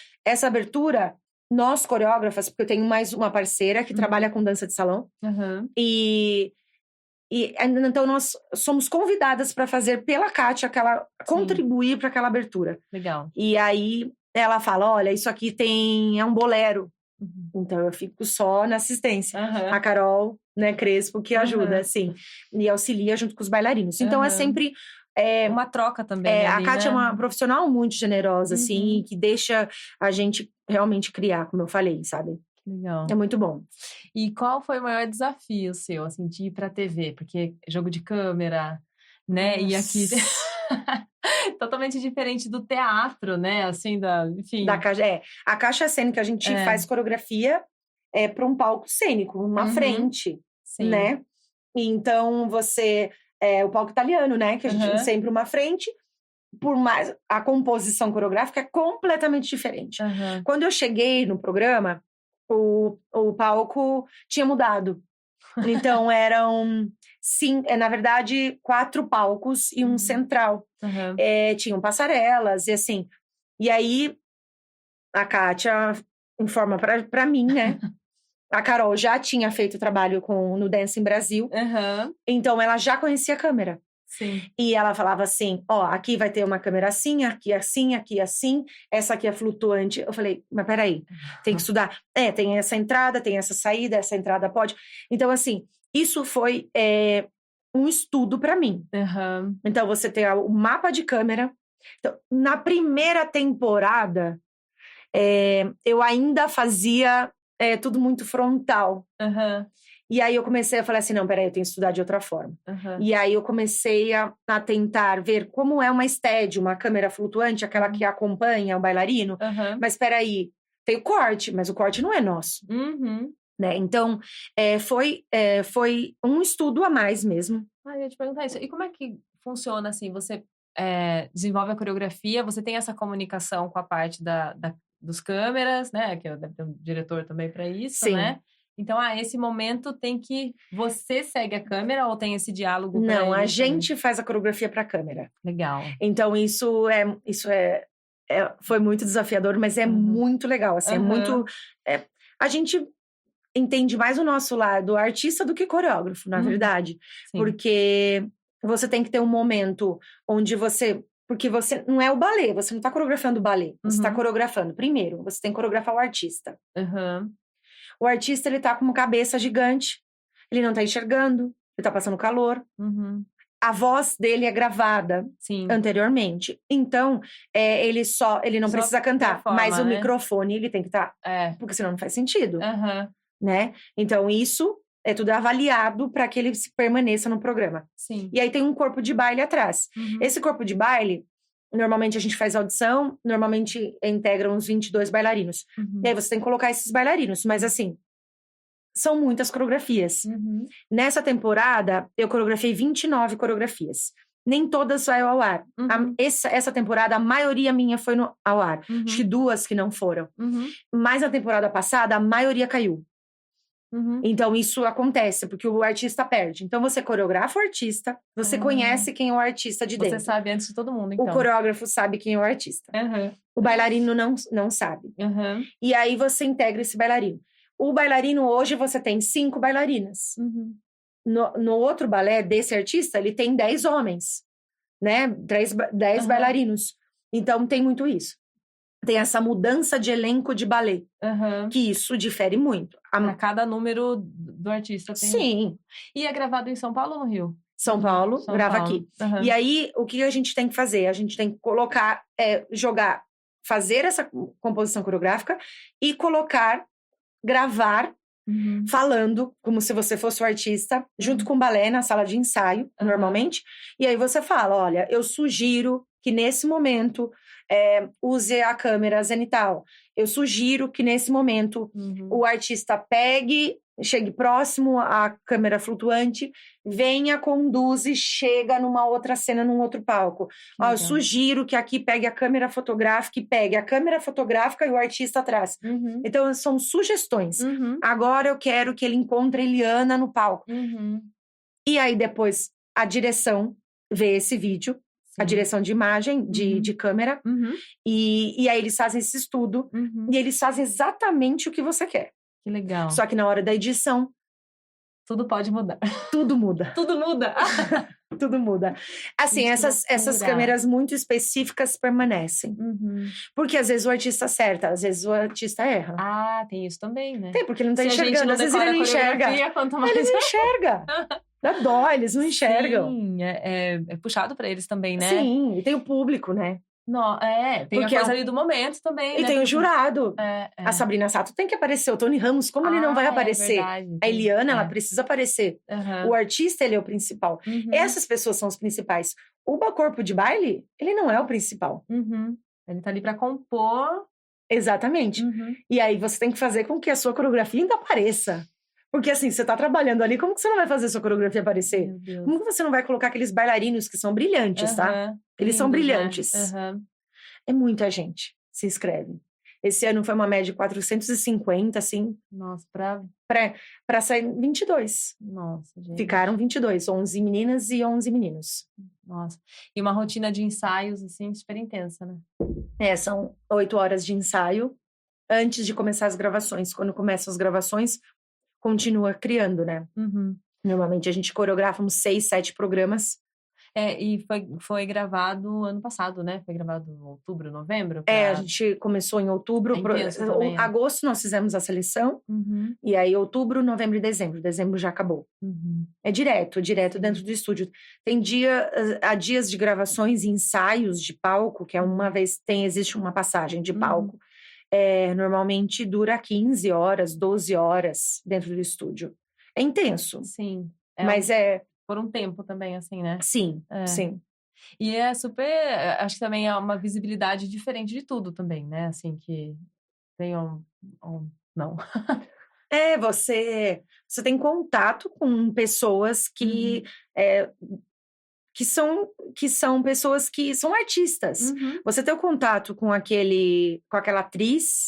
abertura, nós coreógrafas, porque eu tenho mais uma parceira que trabalha com dança de salão, então, nós somos convidadas para fazer pela Kátia, contribuir para aquela abertura. Legal. E aí, ela fala, olha, isso aqui é um bolero. Então, eu fico só na assistência. A Carol, né, Crespo, que ajuda, assim. E auxilia junto com os bailarinos. Então, é sempre... uma troca também ali, a Kátia né? é uma profissional muito generosa, assim, que deixa a gente realmente criar, como eu falei, sabe? Legal. É muito bom. E qual foi o maior desafio seu, assim, de ir pra TV? Porque jogo de câmera, né? Nossa. E aqui... totalmente diferente do teatro, né? Assim, enfim... A caixa cênica, a gente faz coreografia para um palco cênico, uma frente, né? Então, o palco italiano, né? Que a gente sempre uma frente... Por mais... A composição coreográfica é completamente diferente. Quando eu cheguei no programa... O palco tinha mudado. Então, eram, na verdade, 4 palcos e um central. Tinham passarelas e assim. E aí, a Kátia informa pra mim, né? A Carol já tinha feito trabalho no Dance em Brasil. Então, ela já conhecia a câmera. Sim. E ela falava assim, aqui vai ter uma câmera assim, aqui assim, aqui assim, essa aqui é flutuante. Eu falei, mas peraí, tem que estudar. Tem essa entrada, tem essa saída, essa entrada pode. Então, assim, Isso foi um estudo para mim. Aham. Então, você tem o mapa de câmera. Então, na primeira temporada, eu ainda fazia tudo muito frontal. Aham. E aí eu comecei a falar assim, não, peraí, eu tenho que estudar de outra forma. Aham. E aí eu comecei a tentar ver como é uma steady, uma câmera flutuante, aquela que acompanha o bailarino. Aham. Mas peraí, tem o corte, mas o corte não é nosso. Uhum. Né? Então, foi um estudo a mais mesmo. Ah, eu ia te perguntar isso. E como é que funciona, assim, você desenvolve a coreografia, você tem essa comunicação com a parte dos câmeras, né, que deve ter um diretor também para isso, Sim. né? Então, esse momento tem que... Você segue a câmera ou tem esse diálogo para Não, a ele gente também? faz a coreografia para a câmera. Legal. Então, isso foi muito desafiador, mas é muito legal, assim, é muito... a gente entende mais o nosso lado artista do que coreógrafo, na verdade. Sim. Porque você tem que ter um momento onde você... Porque você não é o balé, você não tá coreografando o balé. Você tá coreografando. Primeiro, você tem que coreografar o artista. O artista, ele tá com uma cabeça gigante. Ele não tá enxergando. Ele tá passando calor. A voz dele é gravada anteriormente. Então, ele não precisa cantar. Mas o microfone, ele tem que estar. Porque senão não faz sentido. Né? Então, isso é tudo avaliado para que ele permaneça no programa. Sim. E aí tem um corpo de baile atrás. Esse corpo de baile, normalmente a gente faz audição, normalmente integram uns 22 bailarinos. E aí você tem que colocar esses bailarinos. Mas assim, são muitas coreografias. Nessa temporada, eu coreografei 29 coreografias. Nem todas saíram ao ar. Essa temporada, a maioria minha foi ao ar. Acho que 2 que não foram. Mas na temporada passada, a maioria caiu. Então, isso acontece, porque o artista perde. Então, você coreografa o artista, você conhece quem é o artista de dentro. Você sabe antes de todo mundo, então. O coreógrafo sabe quem é o artista. O bailarino não sabe. E aí, você integra esse bailarino. O bailarino, hoje, você tem 5 bailarinas. No outro balé desse artista, ele tem 10 homens, né? 10 bailarinos. Então, tem muito isso. Tem essa mudança de elenco de balé. Que isso difere muito. Pra cada número do artista tem... Sim. E é gravado em São Paulo ou no Rio? São Paulo, grava aqui. E aí, o que a gente tem que fazer? A gente tem que colocar, fazer essa composição coreográfica e colocar, gravar, falando como se você fosse o artista, junto com o balé na sala de ensaio, normalmente. E aí você fala, olha, eu sugiro que nesse momento use a câmera zenital. Eu sugiro que nesse momento o artista chegue próximo à câmera flutuante, venha, conduze, chega numa outra cena, num outro palco. Eu sugiro que aqui pegue a câmera fotográfica e pegue a câmera fotográfica e o artista atrás. Então, são sugestões. Agora eu quero que ele encontre a Eliana no palco. E aí, depois, a direção vê esse vídeo, a direção de imagem, de câmera, e aí eles fazem esse estudo, e eles fazem exatamente o que você quer. Que legal. Só que na hora da edição... Tudo pode mudar. Tudo muda. Tudo muda! Tudo muda. Assim, essas câmeras muito específicas permanecem. Porque às vezes o artista acerta, às vezes o artista erra. Ah, tem isso também, né? Tem, porque ele não tá Se enxergando. Às vezes ele não enxerga. Eles não enxergam. Dá dó, eles não enxergam. Sim, é puxado pra eles também, né? Sim, e tem o público, né? Tem porque a coisa ali do momento também, e né? tem o jurado. A Sabrina Sato tem que aparecer. O Tony Ramos, como ele não vai aparecer? Verdade, a Eliana, ela precisa aparecer. O artista, ele é o principal. Essas pessoas são os principais. O corpo de baile, ele não é o principal. Ele tá ali pra compor. Exatamente. E aí você tem que fazer com que a sua coreografia ainda apareça. Porque assim, você tá trabalhando ali, como que você não vai fazer a sua coreografia aparecer? Meu Deus. Como que você não vai colocar aqueles bailarinos que são brilhantes, tá? Eles são brilhantes. É muita gente se inscreve. Esse ano foi uma média de 450, assim. Nossa, pra sair 22. Nossa, gente. Ficaram 22, 11 meninas e 11 meninos. Nossa. E uma rotina de ensaios, assim, super intensa, né? São 8 horas de ensaio antes de começar as gravações. Quando começam as gravações, continua criando, né? Normalmente a gente coreografa uns 6, 7 programas. E foi gravado ano passado, né? Foi gravado em outubro, novembro? A gente começou em outubro. É intenso também, Agosto nós fizemos a seleção. Uhum, E aí, outubro, novembro e dezembro. Dezembro já acabou. uhum. É direto Sim. dentro do estúdio. Há dias de gravações e ensaios de palco, que é uma vez existe uma passagem de palco. Normalmente dura 15 horas, 12 horas dentro do estúdio. É intenso. Sim. Mas por um tempo também, assim, né? Sim, sim. E é super... Acho que também é uma visibilidade diferente de tudo também, né? Assim, que tem não. Você tem contato com pessoas que são pessoas que são artistas. Uhum. Você tem o contato com aquela atriz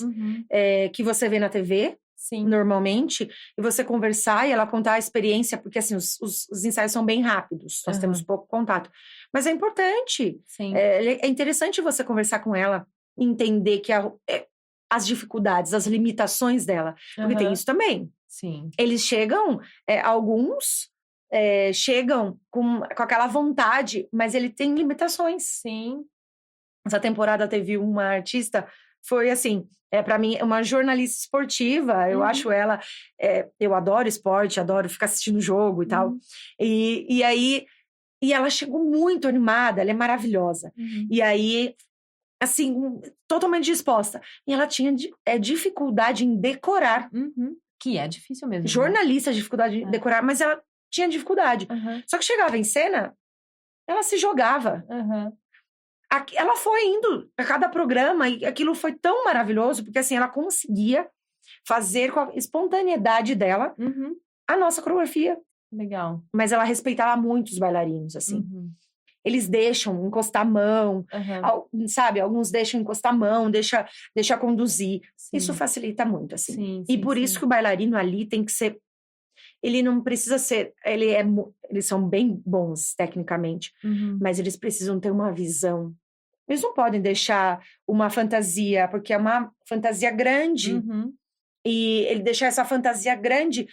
que você vê na TV, Sim. normalmente, e você conversar e ela contar a experiência, porque assim, os ensaios são bem rápidos, nós temos pouco contato. Mas é importante. Sim. É interessante você conversar com ela, entender que as dificuldades, as limitações dela. Porque tem isso também. Sim. Eles chegam, alguns chegam com aquela vontade, mas ele tem limitações. Sim. Essa temporada teve uma artista, foi assim, para mim, uma jornalista esportiva, eu acho ela, eu adoro esporte, adoro ficar assistindo jogo e tal. E aí, ela chegou muito animada, ela é maravilhosa. E aí, assim, totalmente disposta. E ela tinha dificuldade em decorar. Que é difícil mesmo. Jornalista, dificuldade em decorar, mas ela tinha dificuldade. Só que chegava em cena, ela se jogava. Ela foi indo a cada programa e aquilo foi tão maravilhoso, porque assim, ela conseguia fazer com a espontaneidade dela a nossa coreografia. Legal. Mas ela respeitava muito os bailarinos, assim. Eles deixam encostar a mão, sabe? Alguns deixam encostar a mão, deixa conduzir. Sim. Isso facilita muito, assim. Sim, e por isso que o bailarino ali tem que ser... Ele não precisa ser... Eles são bem bons, tecnicamente. Mas eles precisam ter uma visão. Eles não podem deixar uma fantasia, porque é uma fantasia grande. E ele deixar essa fantasia grande...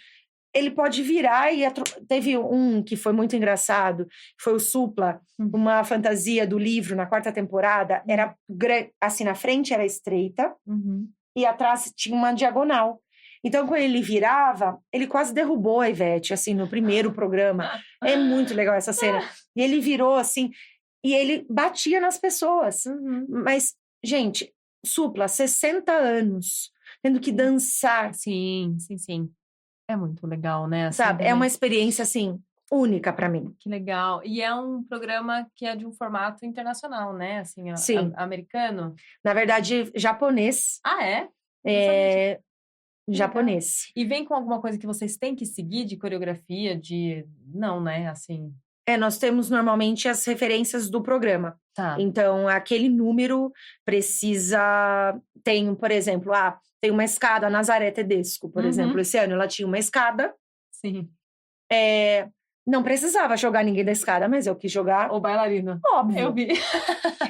Ele pode virar e... Teve um que foi muito engraçado, foi o Supla, uma fantasia do livro na 4ª temporada, era assim, na frente era estreita, e atrás tinha uma diagonal. Então, quando ele virava, ele quase derrubou a Ivete, assim, no primeiro programa. É muito legal essa cena. E ele virou, assim, e ele batia nas pessoas. Mas, gente, Supla, 60 anos, tendo que dançar. Sim. É muito legal, né? Assim, sabe? É uma experiência, assim, única pra mim. Que legal. E é um programa que é de um formato internacional, né? Assim, Sim. Americano? Na verdade, japonês. Ah, é? Japonês. E vem com alguma coisa que vocês têm que seguir de coreografia, Não, né? Assim... Nós temos normalmente as referências do programa. Tá. Então, aquele número precisa... Tem, por exemplo, tem uma escada, a Nazaré Tedesco, por exemplo. Esse ano ela tinha uma escada. Sim. Não precisava jogar ninguém da escada, mas eu quis jogar. O bailarino. Óbvio. Eu vi.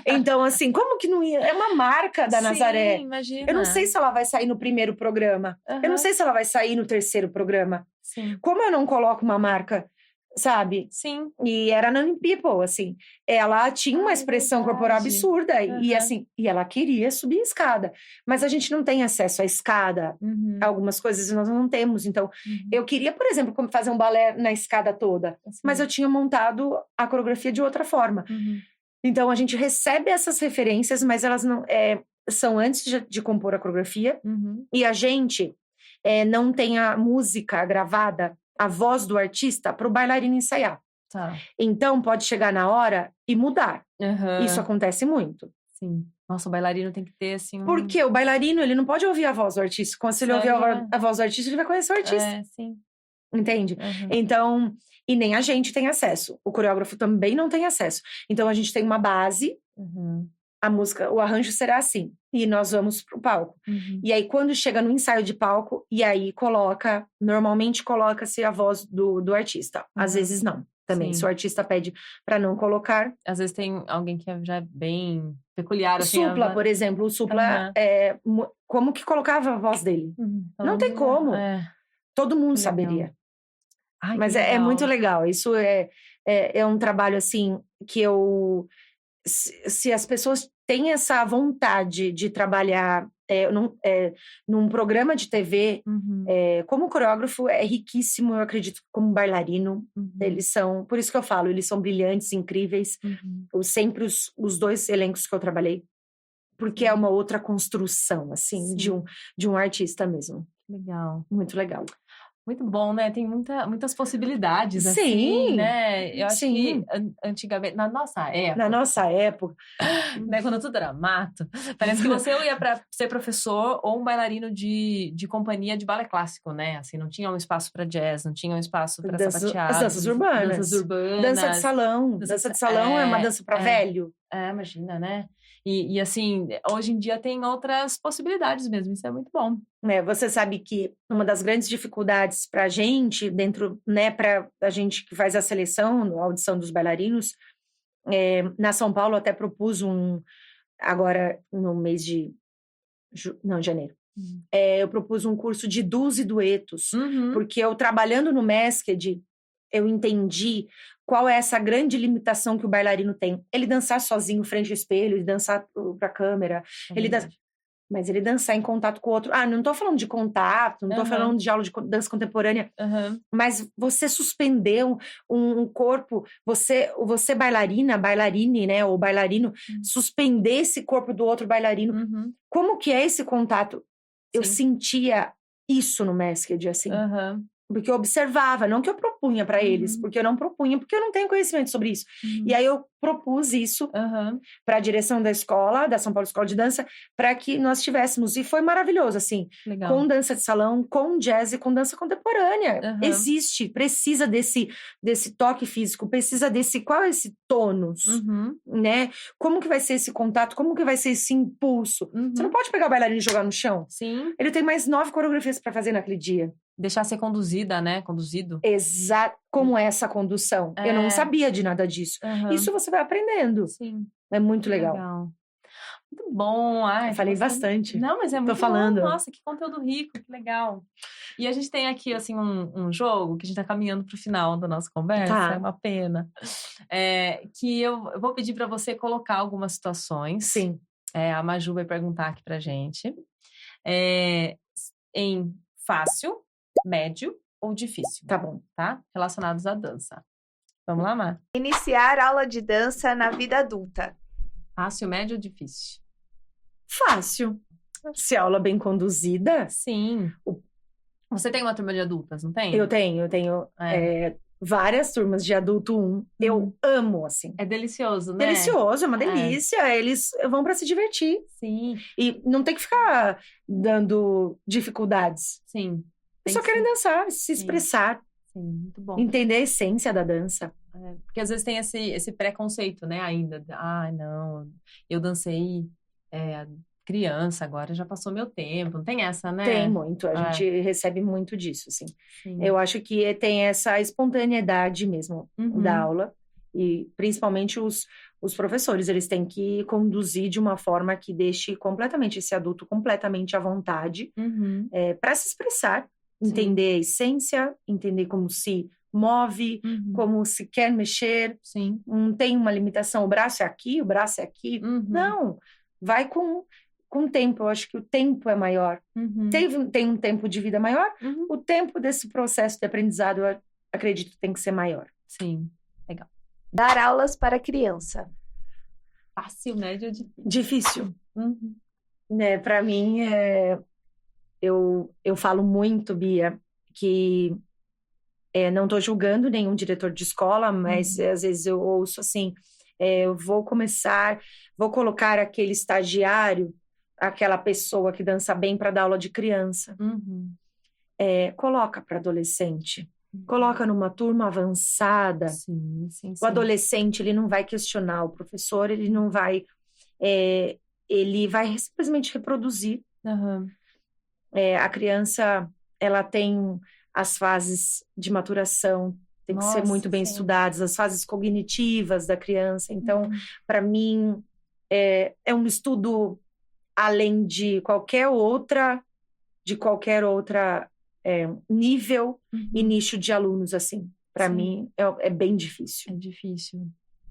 Então, assim, como que não ia? É uma marca da Nazaré. Sim, imagina. Eu não sei se ela vai sair no primeiro programa. Eu não sei se ela vai sair no terceiro programa. Sim. Como eu não coloco uma marca, sabe? Sim. E era Nani People, assim. Ela tinha uma expressão corporal absurda. E assim, e ela queria subir a escada. Mas a gente não tem acesso à escada. Algumas coisas nós não temos. Então, eu queria, por exemplo, fazer um balé na escada toda. Mas eu tinha montado a coreografia de outra forma. Então, a gente recebe essas referências, mas elas não são antes de compor a coreografia. E a gente não tem a música gravada, a voz do artista, para o bailarino ensaiar. Tá. Então, pode chegar na hora e mudar. Isso acontece muito. Sim. Nossa, o bailarino tem que ter, assim... Porque o bailarino, ele não pode ouvir a voz do artista. Quando ele ouvir a voz do artista, ele vai conhecer o artista. Sim. Entende? Então, e nem a gente tem acesso. O coreógrafo também não tem acesso. Então, a gente tem uma base, a música, o arranjo será assim. E nós vamos pro palco. E aí, quando chega no ensaio de palco, e aí normalmente coloca-se a voz do artista. Às vezes não. Também, se o artista pede para não colocar. Às vezes tem alguém que já é bem peculiar. O Supla, por exemplo. O Supla, como que colocava a voz dele? Não tem como. Todo mundo saberia. Ai, Mas que é legal. muito legal. Isso é um trabalho, assim, que eu... Se as pessoas têm essa vontade de trabalhar num programa de TV, Uhum, como coreógrafo, é riquíssimo, eu acredito, como bailarino. uhum, Eles são... Por isso que eu falo, eles são brilhantes, incríveis. uhum. Sempre os dois elencos que eu trabalhei. Porque é uma outra construção, assim, de Sim, um artista mesmo. legal. Muito legal. Muito bom, né? Tem muitas possibilidades, assim, Sim, né? Eu acho que sim. antigamente, na nossa Na época, nossa época, né, quando tudo era mato, parece que você ia para ser professor ou um bailarino de companhia de balé clássico, né? Assim, não tinha um espaço para jazz, não tinha um espaço para as sapateado, danças danças urbanas. Dança de urbanas, salão. Dança de salão é uma dança para velho. imagina, né? E assim, hoje em dia tem outras possibilidades mesmo, isso é muito bom. Né? Você sabe que uma das grandes dificuldades para a gente, dentro, né, para a gente que faz a seleção, a audição dos bailarinos, na São Paulo eu até propus agora no mês de janeiro. Eu propus um curso de dus e duetos, Uhum, porque eu trabalhando no Masked, eu entendi qual é essa grande limitação que o bailarino tem. Ele dançar sozinho frente ao espelho, ele dançar para a câmera, é ele verdade. mas ele dançar em contato com o outro. Não tô falando de contato, não tô Aham, falando de aula de dança contemporânea, aham, mas você suspender um corpo, você bailarine, né, ou bailarino, suspender esse corpo do outro bailarino. uhum, Como que é esse contato? Eu sim, sentia isso no Masked, assim. aham, Porque eu observava, não que eu propunha para eles, uhum, porque eu não propunha, porque eu não tenho conhecimento sobre isso. E uhum, aí eu propus isso aham, para a direção da escola, da São Paulo Escola de Dança, para que nós tivéssemos. E foi maravilhoso, assim, legal. com dança de salão, com jazz e com dança contemporânea. Aham, Existe, precisa desse toque físico, precisa qual é esse tônus, uhum, né? Como que vai ser esse contato, como que vai ser esse impulso? Você não uhum, pode pegar o bailarino e jogar no chão. sim, Ele tem mais 9 coreografias para fazer naquele dia. deixar ser conduzida, né? Conduzido. Exato, como é essa condução. Eu não É, sabia de nada disso. aham, Isso você vai aprendendo. sim, É muito que legal. legal. Muito bom, Eu ai, tô falei gostando. bastante. Não, mas é Tô muito bom, falando. nossa, que conteúdo rico, que legal. E a gente tem aqui, assim, um jogo que a gente tá caminhando pro final da nossa conversa, é Tá, uma pena. Que eu vou pedir para você colocar algumas situações, sim, a Maju vai perguntar aqui pra gente, é, em fácil, médio ou difícil, tá bom. tá? Relacionados à dança. Vamos lá, Mar? Iniciar aula de dança na vida adulta. Fácil, médio ou difícil? Fácil. Se a aula bem conduzida, Sim. Você tem uma turma de adultas, não tem? eu tenho várias turmas de adulto 1. Eu amo, assim. É delicioso, né? Delicioso, é uma delícia. Eles vão para se divertir. Sim, E não tem que ficar dando dificuldades. sim. Eles Tem só que querem ser. dançar, se Sim, expressar, sim, muito bom. entender a essência da dança. Porque às vezes tem esse preconceito, né, ainda. Não, eu dancei criança, agora já passou meu tempo. Não tem essa, Tem né? muito, a gente recebe muito disso, assim. Sim. Eu acho que tem essa espontaneidade mesmo da Uhum, aula, e principalmente os professores, eles têm que conduzir de uma forma que deixe completamente esse adulto completamente à vontade uhum, para se expressar, sim, entender a essência, entender como se move, uhum, como se quer mexer, sim, não tem uma limitação, o braço é aqui, o braço é aqui. uhum, Não, vai com o tempo, eu acho que o tempo é maior. uhum, Tem um tempo de vida maior, uhum. o tempo desse processo de aprendizado, eu acredito que tem que ser maior. Sim, legal. Dar aulas para criança. Fácil, médio ou difícil? Difícil, Uhum, né? Para mim, eu falo muito, Bia, que não estou julgando nenhum diretor de escola, mas às vezes eu ouço assim, eu vou colocar aquele estagiário, aquela pessoa que dança bem para dar aula de criança. uhum, Coloca para adolescente. Coloca numa turma avançada. sim, sim, O sim. adolescente, ele não vai questionar o professor, ele não vai... ele vai simplesmente reproduzir. Uhum. A criança, ela tem as fases de maturação, tem que ser muito Nossa, bem sim. estudadas, as fases cognitivas da criança. Então, para mim, é um estudo além de qualquer outra nível e Uhum. nicho de alunos, assim. Para Sim. mim, é bem difícil. É difícil.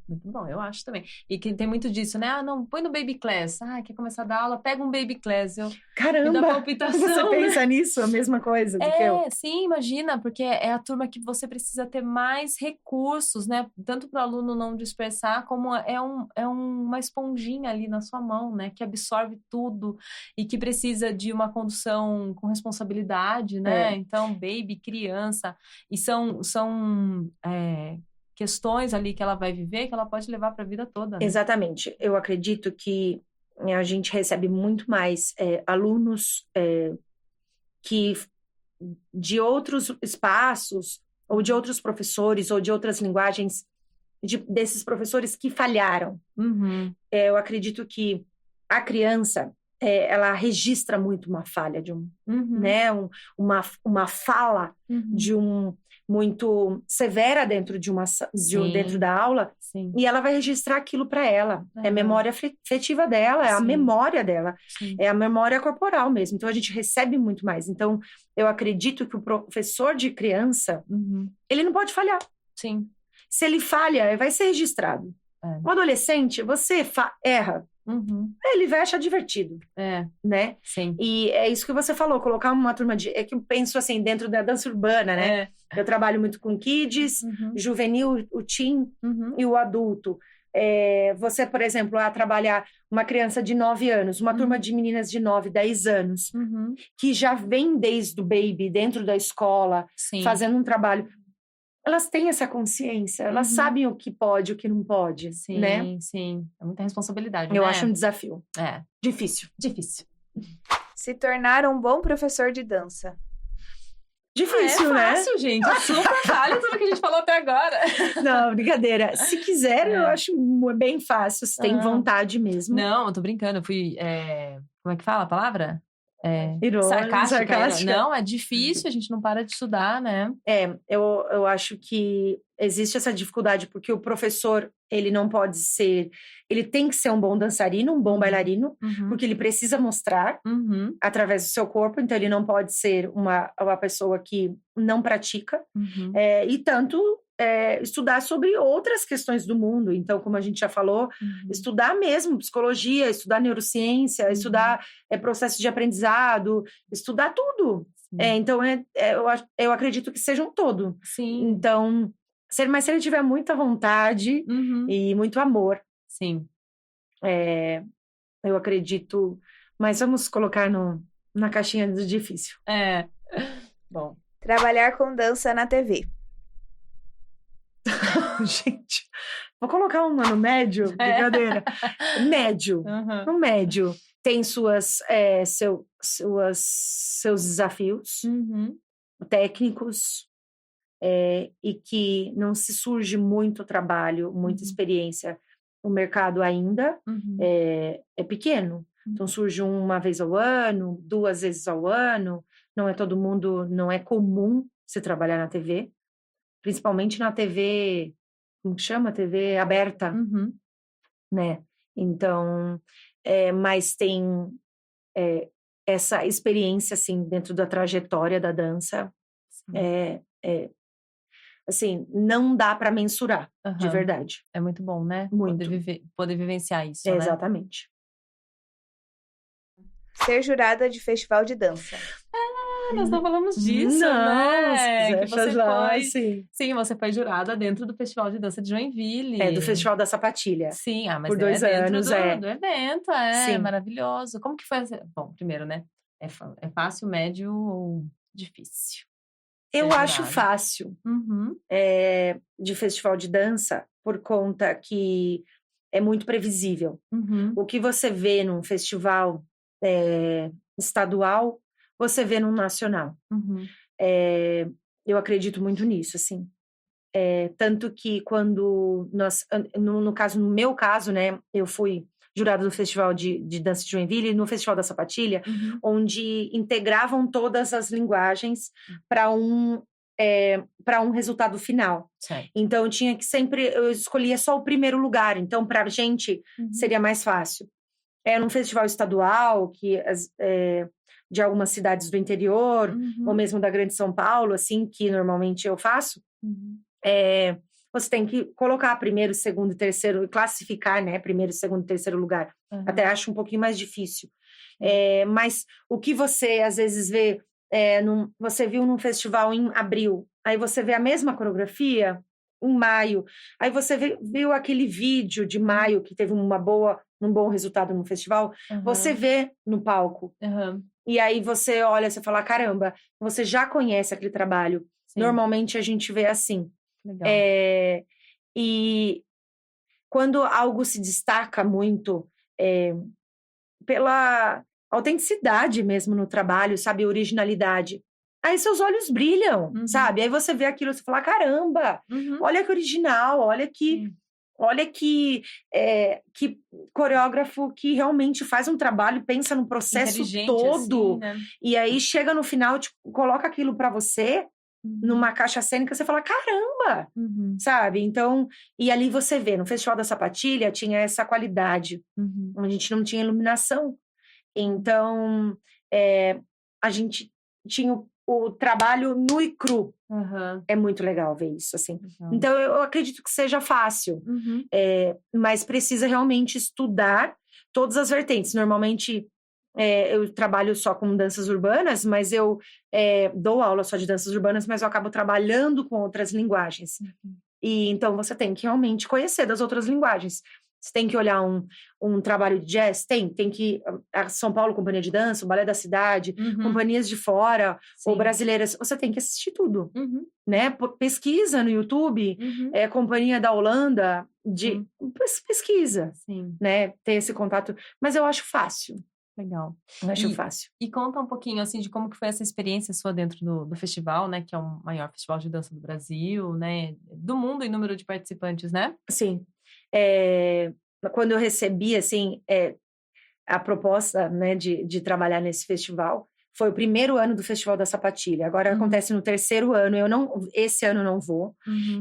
Muito bom, eu acho também. E que tem muito disso, né? Ah, não, põe no baby class. Ah, quer começar a dar aula? Pega um baby class. Me dá Caramba! palpitação, Você né? pensa nisso? A mesma coisa do que eu? Sim, imagina, porque é a turma que você precisa ter mais recursos, né? Tanto para o aluno não dispersar, como uma esponjinha ali na sua mão, né? Que absorve tudo e que precisa de uma condução com responsabilidade, né? Então, baby, criança, e são questões ali que ela vai viver que ela pode levar para a vida toda, né? Exatamente. Eu acredito que a gente recebe muito mais alunos que de outros espaços, ou de outros professores, ou de outras linguagens, desses professores que falharam. Uhum. Eu acredito que a criança, ela registra muito uma falha né? Uma fala de muito severa dentro dentro da aula, Sim. e ela vai registrar aquilo para ela. É a Uhum. memória afetiva dela, é a Sim. memória dela, Sim. é a memória corporal mesmo. Então a gente recebe muito mais. Então eu acredito que o professor de criança, ele não pode falhar. Sim. Se ele falha, vai ser registrado. O adolescente, você erra, ele vai achar divertido, né? Sim. E é isso que você falou, colocar uma turma é que eu penso assim, dentro da dança urbana, né? Eu trabalho muito com kids, juvenil, o teen e o adulto. Você, por exemplo, trabalhar uma criança de 9 anos, uma turma de meninas de 9, 10 anos, que já vem desde o baby, dentro da escola, Sim. fazendo um trabalho. Elas têm essa consciência, elas sabem o que pode e o que não pode, Sim, né? sim. É muita responsabilidade, Eu né? acho um desafio. Difícil. Difícil. Se tornar um bom professor de dança. Difícil, é né? fácil, gente. É super válido tudo que a gente falou até agora. Não, brincadeira. Se quiser, eu acho bem fácil. Se tem vontade mesmo. Não, eu tô brincando. Eu fui... Como é que fala a palavra? Sarcástica. Não, é difícil. A gente não para de estudar, né? Eu acho que existe essa dificuldade porque o professor, ele não pode ser... Ele tem que ser um bom dançarino, um bom bailarino, porque ele precisa mostrar através do seu corpo. Então, ele não pode ser uma pessoa que não pratica. E tanto... estudar sobre outras questões do mundo. Então, como a gente já falou, estudar mesmo psicologia, estudar neurociência, estudar processo de aprendizado, estudar tudo. Então, eu acredito que seja um todo. Sim. Então, mas se ele tiver muita vontade e muito amor, sim. Eu acredito... Mas vamos colocar na caixinha do difícil. Bom. Trabalhar com dança na TV. Gente, vou colocar uma no médio, brincadeira. Médio, no médio tem seus desafios técnicos e que não se surge muito trabalho, muita experiência. O mercado ainda é pequeno, então surge uma vez ao ano, 2 vezes ao ano. Não é todo mundo, não é comum se trabalhar na TV. Principalmente na TV, como chama? TV aberta, né? Então, mas tem essa experiência, assim, dentro da trajetória da dança. Assim, não dá para mensurar, de verdade. É muito bom, né? Muito. Poder vivenciar isso, né? Exatamente. Ser jurada de festival de dança. Nós não falamos disso, né? Que você foi... Sim, você foi jurada dentro do Festival de Dança de Joinville. Do Festival da Sapatilha. Sim, mas por 2 anos, do evento, Sim. Maravilhoso. Como que foi? Bom, primeiro, né? É fácil, médio ou difícil? Eu acho fácil de festival de dança por conta que é muito previsível. O que você vê num festival estadual, você vê num nacional. Eu acredito muito nisso, assim. Tanto que quando no meu caso, né, eu fui jurada do Festival de Dança de Joinville, no Festival da Sapatilha, onde integravam todas as linguagens para um resultado final. Certo. Então, eu escolhia só o primeiro lugar. Então, para a gente, seria mais fácil. Num festival estadual, que de algumas cidades do interior, Uhum. ou mesmo da Grande São Paulo, assim, que normalmente eu faço, Uhum. você tem que colocar primeiro, segundo e terceiro, classificar, né? Primeiro, segundo e terceiro lugar. Uhum. Até acho um pouquinho mais difícil. Mas o que você, às vezes, vê, você viu num festival em abril, aí você vê a mesma coreografia em maio, aí você viu aquele vídeo de maio que teve um bom resultado no festival, você vê no palco. Uhum. E aí você olha, você fala, caramba, você já conhece aquele trabalho. Sim. Normalmente a gente vê assim. Legal. E quando algo se destaca muito pela autenticidade mesmo no trabalho, sabe? Originalidade. Aí seus olhos brilham, sabe? Aí você vê aquilo e você fala, caramba, olha que original, olha que coreógrafo que realmente faz um trabalho, pensa no processo todo. Assim, né? E aí chega no final, tipo, coloca aquilo pra você numa caixa cênica, você fala, caramba! Sabe? Então, e ali você vê, no Festival da Sapatilha tinha essa qualidade. A gente não tinha iluminação. Então, a gente tinha o trabalho nu e cru. É muito legal ver isso, assim. Então, eu acredito que seja fácil. Mas precisa realmente estudar todas as vertentes. Normalmente, eu trabalho só com danças urbanas, mas eu dou aula só de danças urbanas, mas eu acabo trabalhando com outras linguagens. E então, você tem que realmente conhecer das outras linguagens. Você tem que olhar um trabalho de jazz? Tem que... A São Paulo Companhia de Dança, o Balé da Cidade, companhias de fora, ou brasileiras. Você tem que assistir tudo, né? Pesquisa no YouTube, Companhia da Holanda, pesquisa, né? Ter esse contato. Mas eu acho fácil. Legal. Eu acho fácil. E conta um pouquinho, assim, de como que foi essa experiência sua dentro do festival, né? Que é o maior festival de dança do Brasil, né? Do mundo em número de participantes, né? Sim. Quando eu recebi, assim, a proposta, né, de trabalhar nesse festival, foi o primeiro ano do Festival da Sapatilha. Agora acontece no terceiro ano. Esse ano eu não vou.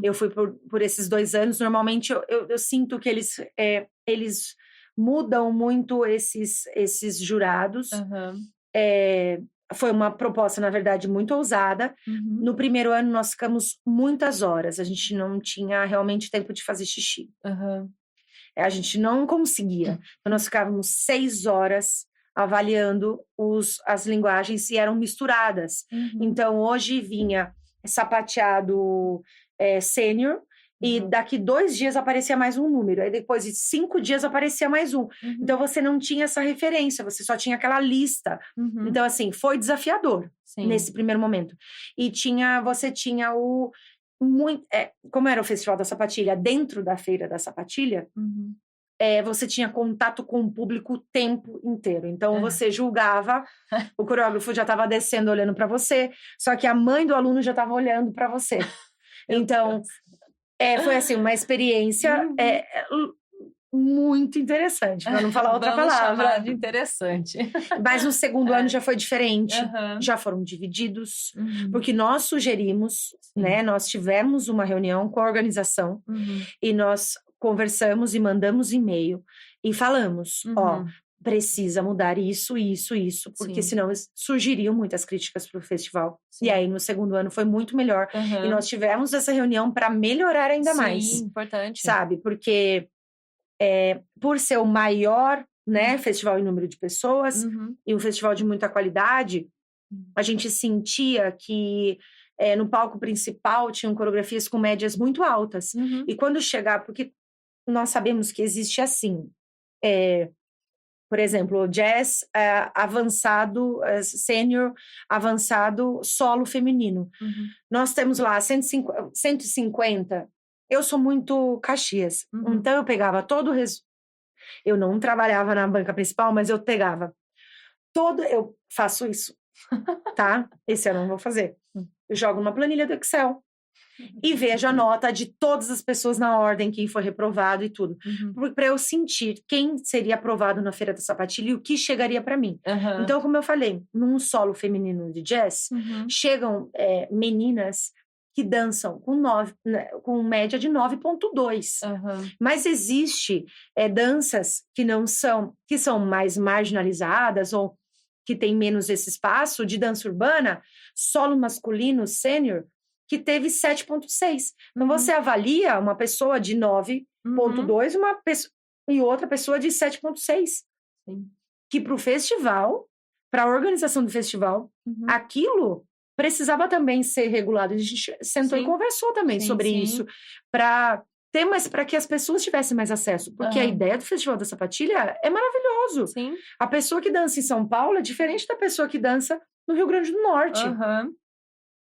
Eu fui por esses 2 anos. Normalmente eu sinto que eles mudam muito esses jurados. Foi uma proposta, na verdade, muito ousada. No primeiro ano, nós ficamos muitas horas. A gente não tinha realmente tempo de fazer xixi. A gente não conseguia. Então, nós ficávamos 6 horas avaliando as linguagens e eram misturadas. Então, hoje vinha sapateado sênior, e daqui 2 dias aparecia mais um número. Aí depois de 5 dias aparecia mais um. Então você não tinha essa referência, você só tinha aquela lista. Então, assim, foi desafiador nesse primeiro momento. E você tinha como era o Festival da Sapatilha, dentro da Feira da Sapatilha, você tinha contato com o público o tempo inteiro. Então, você julgava, o coreógrafo já estava descendo olhando para você, só que a mãe do aluno já estava olhando para você. Então... foi assim, uma experiência muito interessante, para não falar outra Vamos palavra. chamar de interessante. Mas no segundo ano já foi diferente, já foram divididos, porque nós sugerimos, né? Nós tivemos uma reunião com a organização e nós conversamos e mandamos e-mail e falamos, precisa mudar isso, porque senão surgiriam muitas críticas para o festival. E aí, no segundo ano, foi muito melhor. E nós tivemos essa reunião para melhorar ainda mais. Sim, importante. Sabe? Porque, por ser o maior, né, festival em número de pessoas, e um festival de muita qualidade, a gente sentia que no palco principal tinham coreografias com médias muito altas. E quando chegar, porque nós sabemos que existe assim... por exemplo, o jazz avançado, sênior, avançado, solo feminino. Nós temos lá 150. Eu sou muito Caxias. Então, eu pegava todo eu não trabalhava na banca principal, mas eu pegava eu faço isso, tá? Esse ano eu não vou fazer. Eu jogo numa planilha do Excel. E vejo a nota de todas as pessoas na ordem, quem foi reprovado e tudo. Para eu sentir quem seria aprovado na Feira da Sapatilha e o que chegaria para mim. Então, como eu falei, num solo feminino de jazz, chegam meninas que dançam com média de 9,2. Mas existe danças que são mais marginalizadas ou que tem menos esse espaço, de dança urbana, solo masculino, sênior, que teve 7,6. Então, você avalia uma pessoa de 9,2 e outra pessoa de 7,6. Que para o festival, para a organização do festival, aquilo precisava também ser regulado. A gente sentou e conversou também sobre isso, para que as pessoas tivessem mais acesso. Porque a ideia do Festival da Sapatilha é maravilhoso. Sim. A pessoa que dança em São Paulo é diferente da pessoa que dança no Rio Grande do Norte.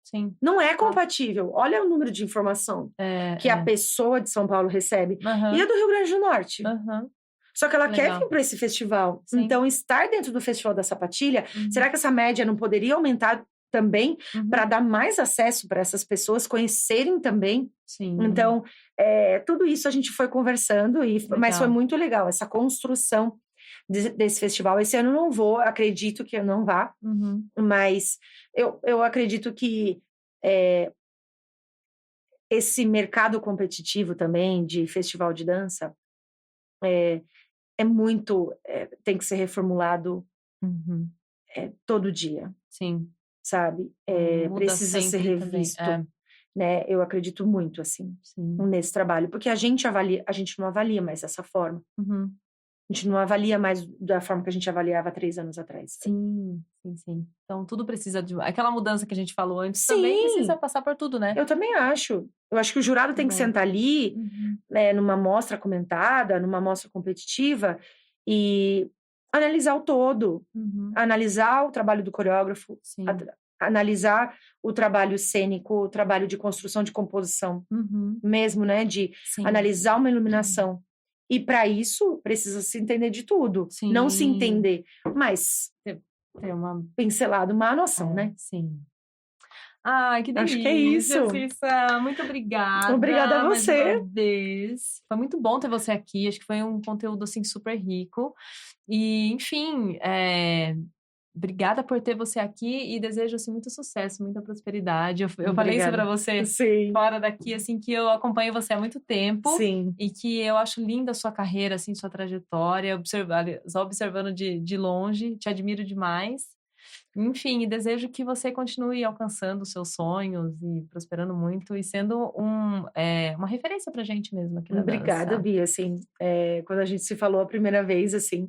Sim. Não é compatível. Olha o número de informação que a pessoa de São Paulo recebe. E a do Rio Grande do Norte. Só que ela quer vir para esse festival. Sim. Então, estar dentro do Festival da Sapatilha, será que essa média não poderia aumentar também para dar mais acesso para essas pessoas conhecerem também? Sim. Então, tudo isso a gente foi conversando, mas foi muito legal essa construção desse festival. Esse ano eu não vou, acredito que eu não vá, mas eu acredito que esse mercado competitivo também de festival de dança tem que ser reformulado todo dia. Sim. Sabe? Precisa ser revisto. Né? Eu acredito muito, assim, nesse trabalho. Porque a gente não avalia mais dessa forma. A gente não avalia mais da forma que a gente avaliava 3 anos atrás. Sim. Então, tudo precisa de... Aquela mudança que a gente falou antes também precisa passar por tudo, né? Eu também acho. Eu acho que o jurado tem que sentar ali, numa mostra comentada, numa mostra competitiva, e analisar o todo. Analisar o trabalho do coreógrafo, analisar o trabalho cênico, o trabalho de construção de composição mesmo, né? De analisar uma iluminação. E para isso, precisa se entender de tudo. Não se entender, mas ter uma pincelada, uma noção, né? Sim. Ai, que delícia, acho que é isso. Cissa. Muito obrigada. Obrigada a você. Mais uma vez. Foi muito bom ter você aqui. Acho que foi um conteúdo, assim, super rico. E, enfim, obrigada por ter você aqui e desejo, assim, muito sucesso, muita prosperidade. Eu falei isso pra você fora daqui, assim, que eu acompanho você há muito tempo. E que eu acho linda a sua carreira, assim, sua trajetória, observando de longe, te admiro demais. Enfim, e desejo que você continue alcançando os seus sonhos e prosperando muito e sendo uma referência pra gente mesmo aqui na dança. Obrigada, Bia, assim, quando a gente se falou a primeira vez, assim,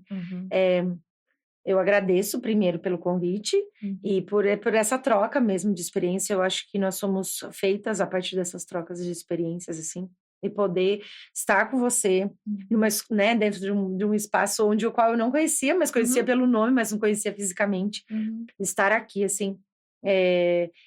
eu agradeço primeiro pelo convite e por essa troca mesmo de experiência. Eu acho que nós somos feitas a partir dessas trocas de experiências, assim, e poder estar com você né, dentro de um espaço o qual eu não conhecia, mas conhecia pelo nome, mas não conhecia fisicamente. Estar aqui, assim,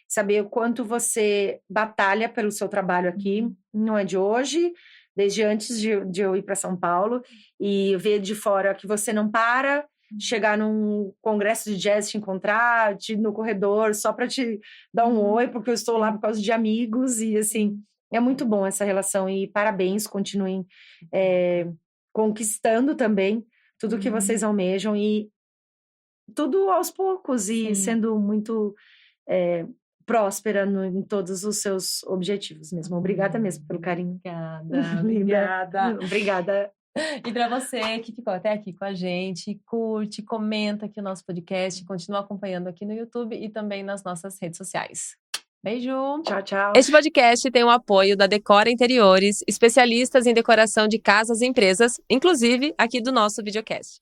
saber o quanto você batalha pelo seu trabalho aqui, não é de hoje, desde antes de eu ir para São Paulo, e ver de fora que você não para, chegar num congresso de jazz, te encontrar, no corredor, só para te dar um oi, porque eu estou lá por causa de amigos, e assim, é muito bom essa relação, e parabéns, continuem conquistando também tudo que vocês almejam, e tudo aos poucos, e sendo muito próspera em todos os seus objetivos mesmo. Obrigada mesmo pelo carinho. Obrigada. Obrigada. E para você que ficou até aqui com a gente, curte, comenta aqui o nosso podcast, continua acompanhando aqui no YouTube e também nas nossas redes sociais. Beijo! Tchau, tchau! Este podcast tem o apoio da Decora Interiores, especialistas em decoração de casas e empresas, inclusive aqui do nosso videocast.